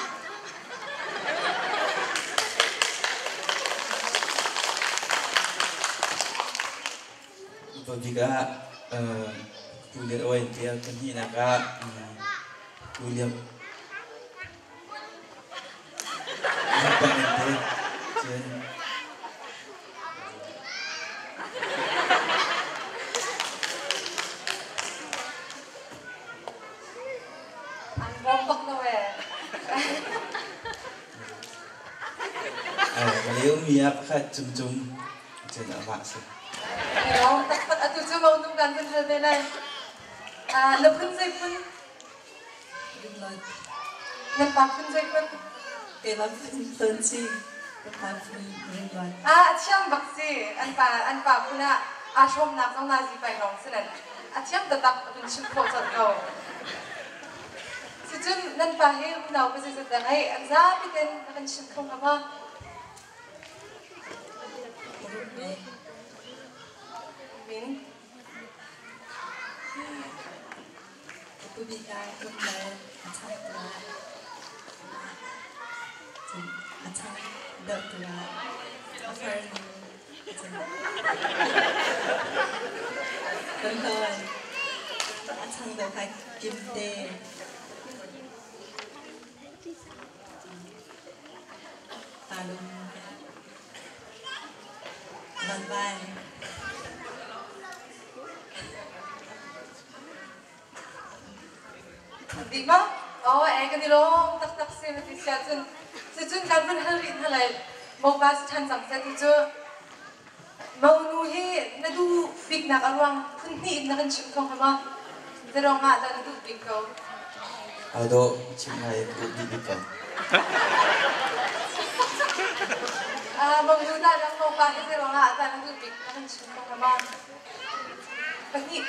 ตอนที่ก็กูเรียนเอาไว้เดียวคนที่นะก็กูเรียนBeliau miap kat cum-cum macam nak maksud.
Yang tak ada tu mau tunggang kan hal belai. Lepun saya pun. Nampak pun saya pun.
Kelam pun tensi. Nampak pun ringan.
Ciam baksi. Anpa puna ashom nak sang nazi pai long senan. Ciam tetap pun cimpo cakau. Sejum nampak he puna apa sih sedang he. Anza bikin akan cimpo apa? Min.
Aku bikin kembali macam tu. Macam dah tu lah. Apa ni? Kawan-kawan, macam dah pakai kimte. Talung. Ban-ban.
Di ba? Oh, kan di long tak sih nanti sejun kan pun hari halal mau bahas tentang sampai itu mau nuhi nadu big nak aruang pun ni nak cium sama terong ada nadu big kau.
Ada cium air big kau.
Mau nuhi ada mau bahas terong ada nadu big nak cium sama. Pagi.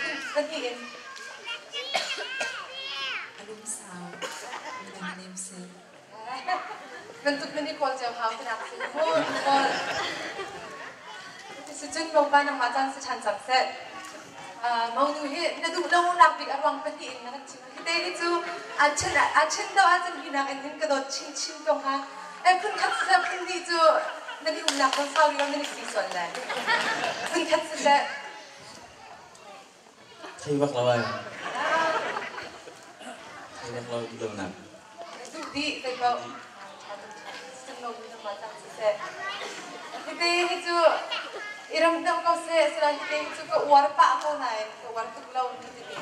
Bentuk mini call jauh hau terak sih. Call. Sejun mau ban yang macam secan sunset. Mau nuhi, nadu lau nak big arwang penting nak cium. Kita itu acen dah acen hinak entin kedot cing dong ha. Pun kat sih pun itu nadi unak pun sawi orang nadi siswan lah. Pun kat sih.
Tibak lawan. Tibak lawan di dalam.
Itu di tibak. Kita itu iram dam kau setelah kita itu ke warpa aku naik ke warpa pulau itu ni.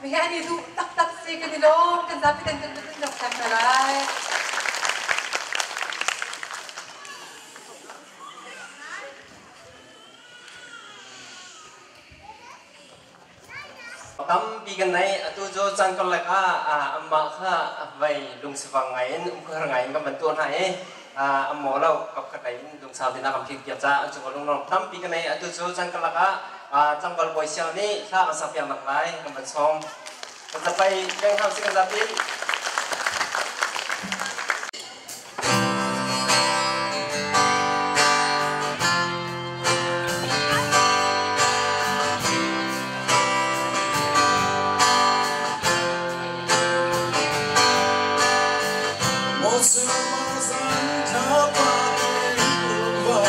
Mungkin itu tak sih kan dilo kan tapi tentu nak sampai.
Tam bikin naik atau jo jangkau leka emak ka vai lung sevangain ngain kan bentuk naik emak lau kap katain lung sahaja nak kami kerja jangkau lung nong tam bikin naik atau jo jangkau leka jangkau boy siang ni sa asap yang nak naik kan bensom sampai yang ham sikan tapi
Hãy subscribe cho kênh Ghiền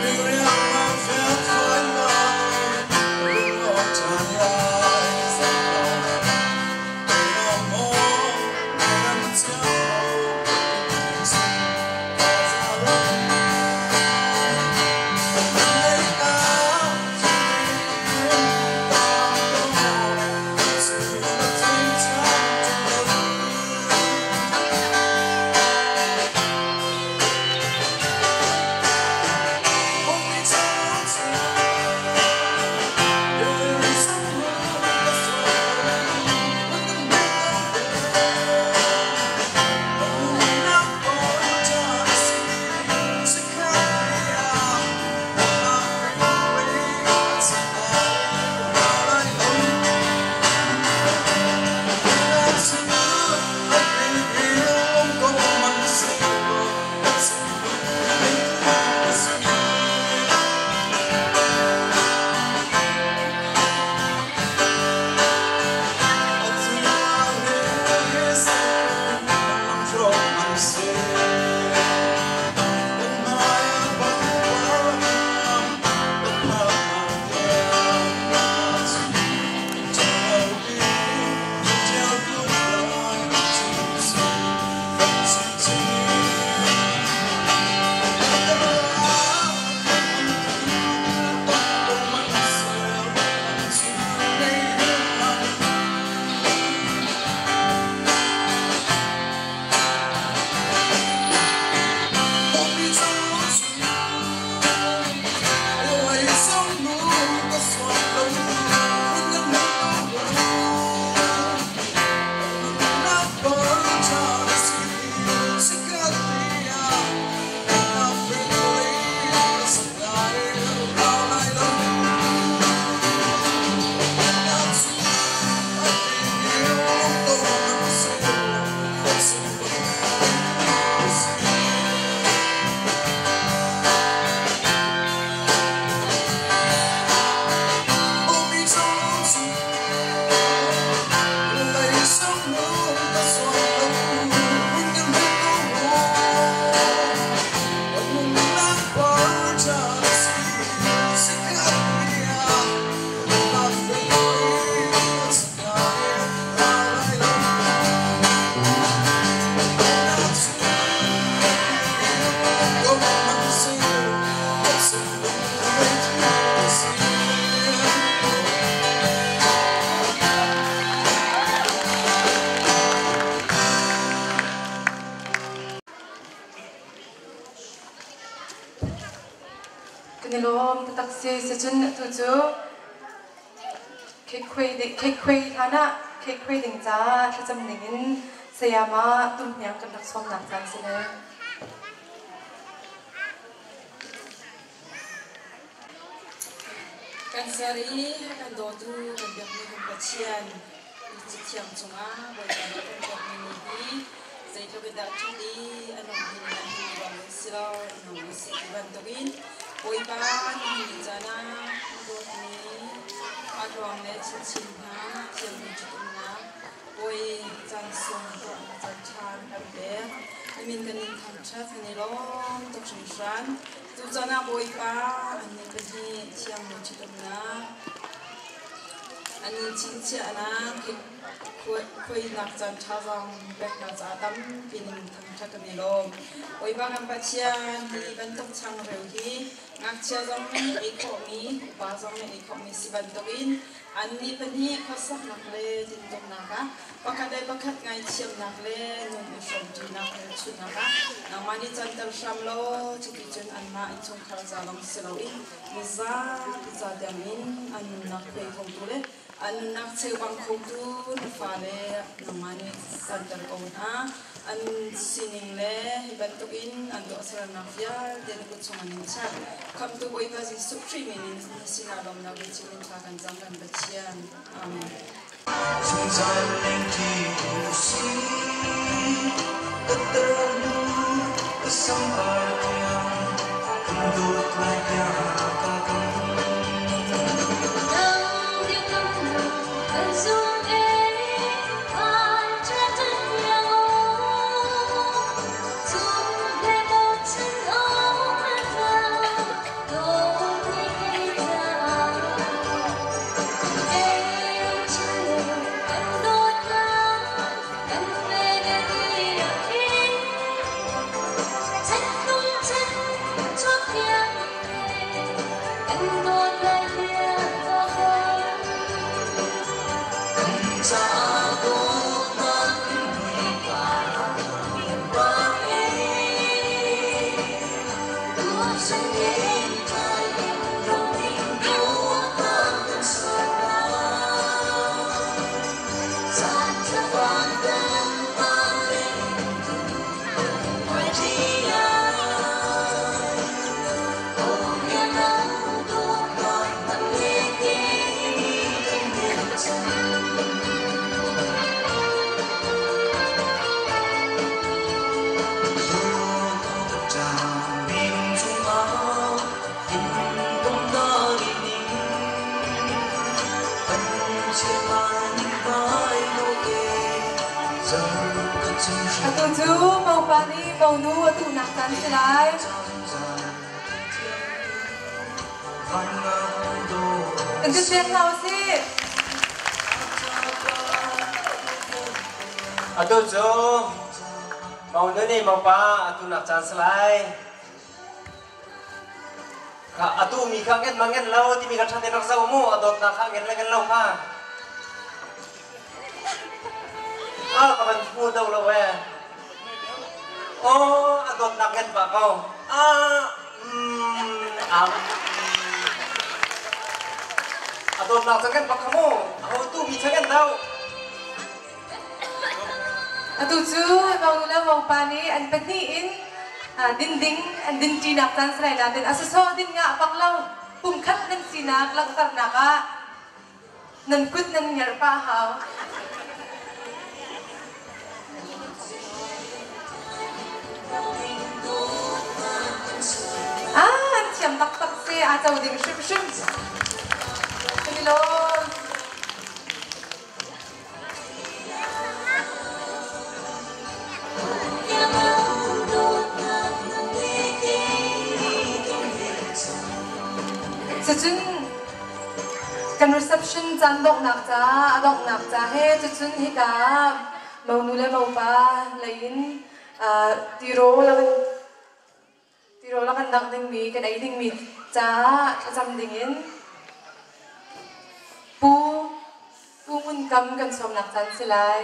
Mì Gõ để không bỏ lỡ
nilom taksi se chun tu chu kekhui thana kekhui ding cha thacham dingin sayama tum nyang kan som nak chan sile
kan sari kan do tu kan biak ni kan pachian chi thiam chunga boi kan biak ni ni sei to beda chuli anom hin na hi bang silo no si ban togin boi ba ni jana do ni adwang le chin na chiam ni chuna boi chan song to chan chan kan be min kan in tham cha thani lom to shan tu jana boi pa ani pe ni chiam ni chuna ani chin cha na khoi nak chan cha jang bek na cha tam pin tham cha kan ni lom boi ba kan pa chian ni ban tok chang reu hi ngak cha jang ni ko mi ba jang ni ko mi si ban tokin ani pe ni khosak nak le din tok na ka pakadai pakat ngai chiam nak le nun shom ji nak le chu na ka na mani chan tar sham lo chu ki chen an ma in chung khar za long se lo in mi za damin an nak pe khong tu le an nak che bang khong tu na fa le na mani san tar ko na an sining le ban to in an do sara na fia den ko chung an cha kam tu boi ba ji su tri min sina lom na be chin cha kan jang kan ba chian amen
Chúng ta lên thì si tất tần tất sống ở kia không đốt lại nhà ca cầm đang đi cầm cần dung em ai cha thân nhau dung để một chân ôm thân vào đôi ra
Atu chu mau pani mau nu atu nak kan silai Anh cứ xem nào si
Atu chu mau nu ni mau pa atu nak chan silai ka atu mi kha ngen mangen lau ti mi kha thaten rak sau mu adot na kha ngen la ngen lau kha kapan phu đâu là về adot nak ngen pa kau adot nak ngen pa kamu tu mi ngen tau
Atu chu mau nu la mau pani an pani in dinding an din chi nak tan srai natin asaso din nga paklau pumkhat nan sinak laktar naka nan kut nan nyar pa haw anh chậm tắc tắc xe chầu đình shim shim hello Chun kan reception chan dok nak cha he chun hi ka mau nu le mau pa lein tiro la kan dak ding mi kan ai ding mi cha cham dingin pu mun kam kan som nak chan silai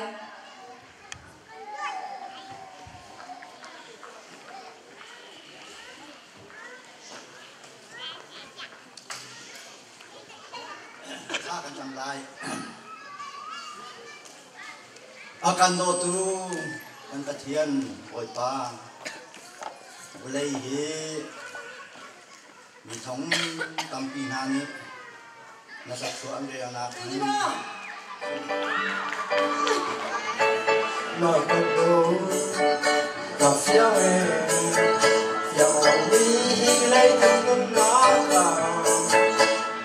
akan do tu kan pathian oi pa ulei hi mi thong tampi hani na sak so an de ana
mà bắt đầu gặp nhau dòng mi lấy thân con nó vào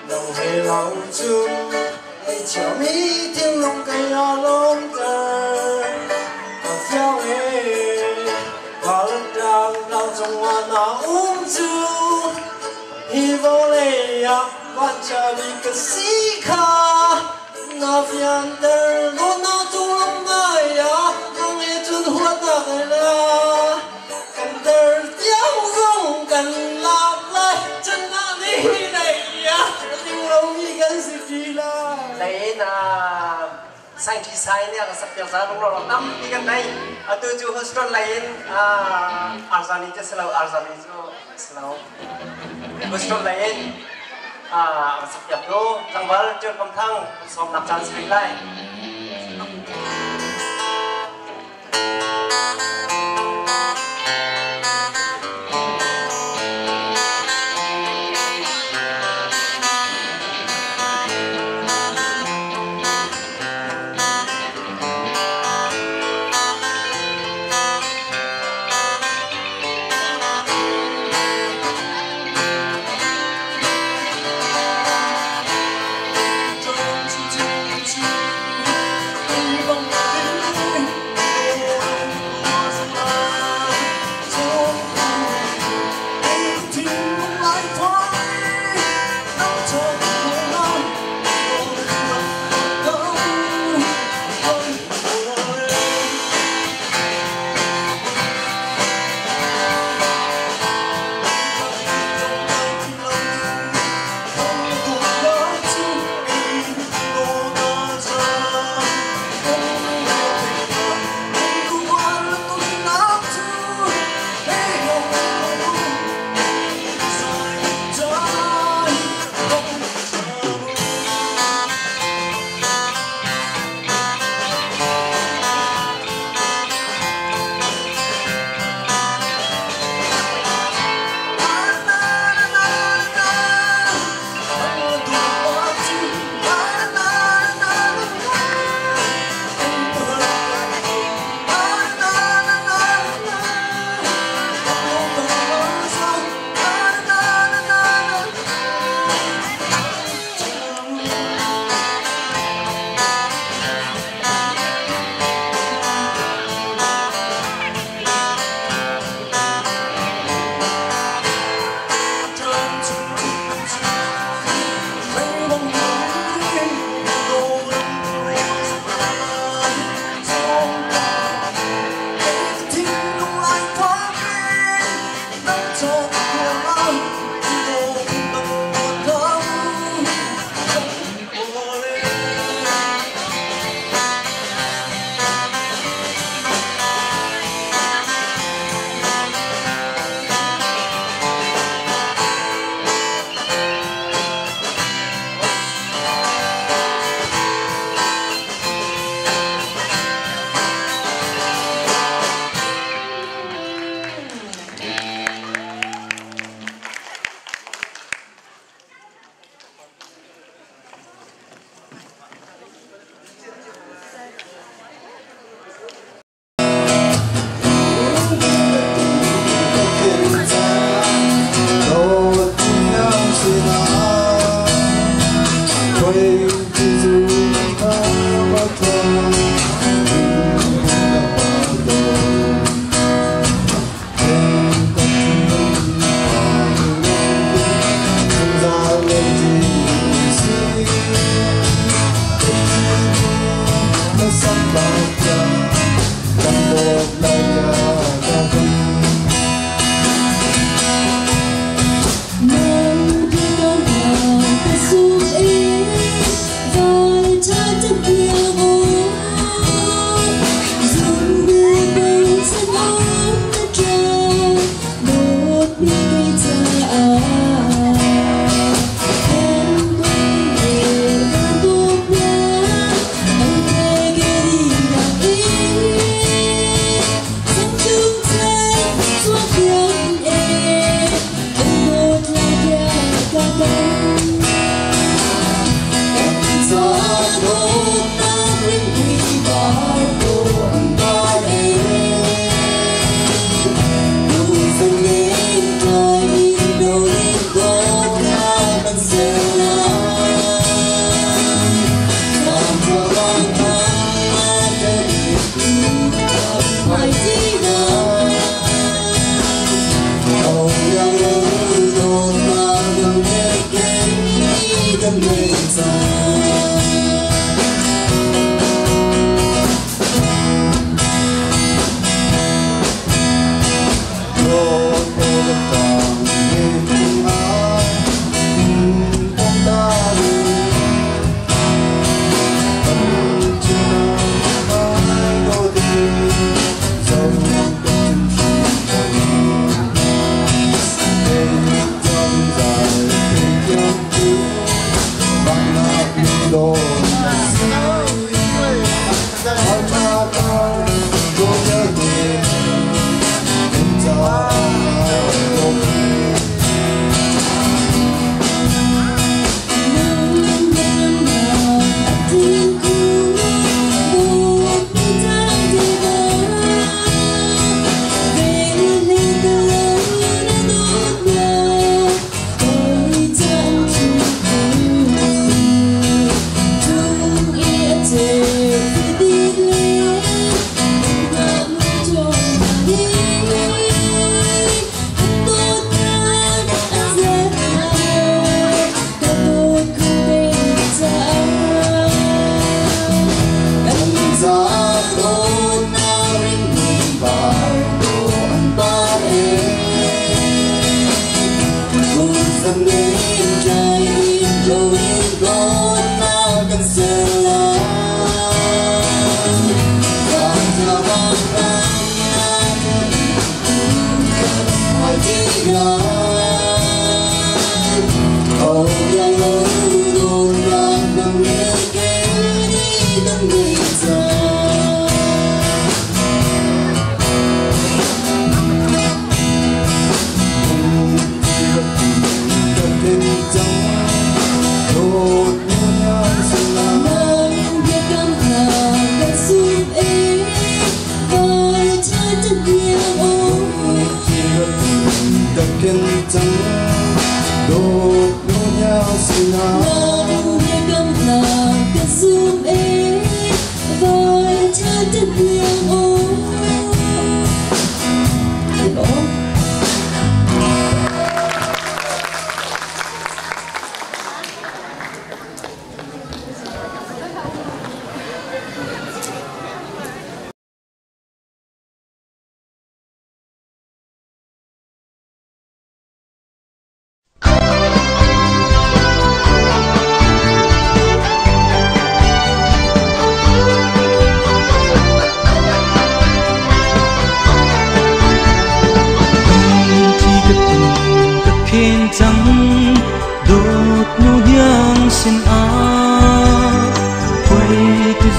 lòng hề lâu chung để cho mi tiếng lòng cây lo lông tơ gặp nhau và lần đầu đau trong hoa nó chu hi vô lệ quan trọng vì cái gì khác na phiền đời luôn na chung lòng mai nang e chun huat na kai la kan đời tiếng rong kan lap lai chân na ni này tiếng lòng như cái gì la
đấy là sai khi sai nè là sắp tiếng ra lúc nào năm đi gần đây từ chỗ Houston lại Arzani cho slow Houston lại sắp tiếng đó thằng vợ chơi cầm thang xóm nạp chán xịn lại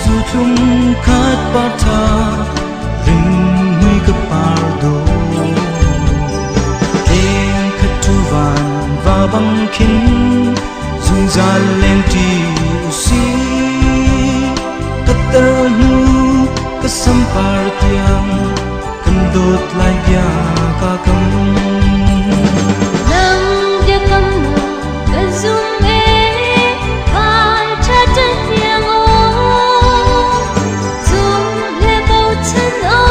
dù chung khát bát tha rừng nguy cấp pardo em khát tu van và băng kín dùng gian lên đi usi ketemu kesempartian kendut lagi kakam
nang dia kamu kezum vai cha chân yang o zum le bầu chân o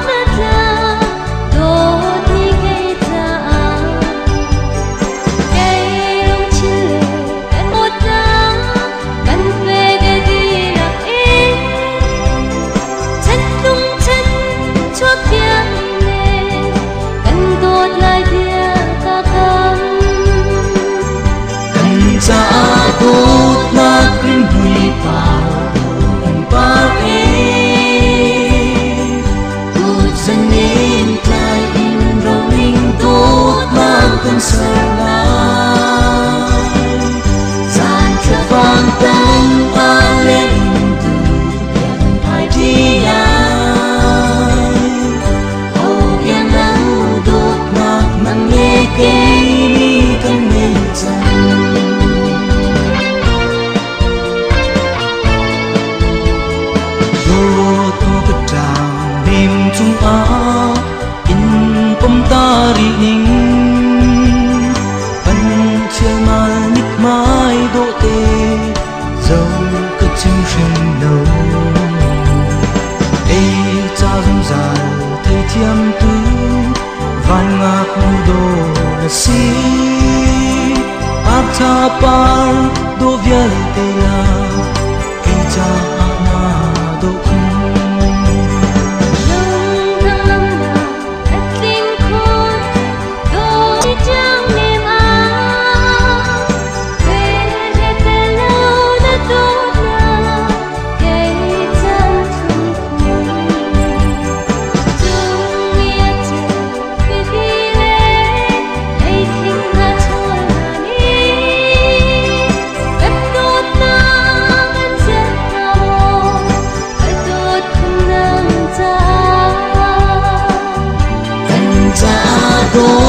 kada do đi gây ta cây lông chile cái một đá căn về để đi lạc in chân lung chân cho tiếng lên căn đốt lại dia ta cầm
kan sa akut na krimhui par e tu zanin kai in rowing tot mang kan sarla san cha vang tang pa lên tu yan pai di ai oh yan nang dot nak man nghe ke ni kan me chan chung a in pom tari ning pan chia mai nít mai độ tê dấu cái chim shin đầu ê cha dung dài thấy thiam tư van ngạc đồ là si áp cha par do vial tê la ê cha ama do go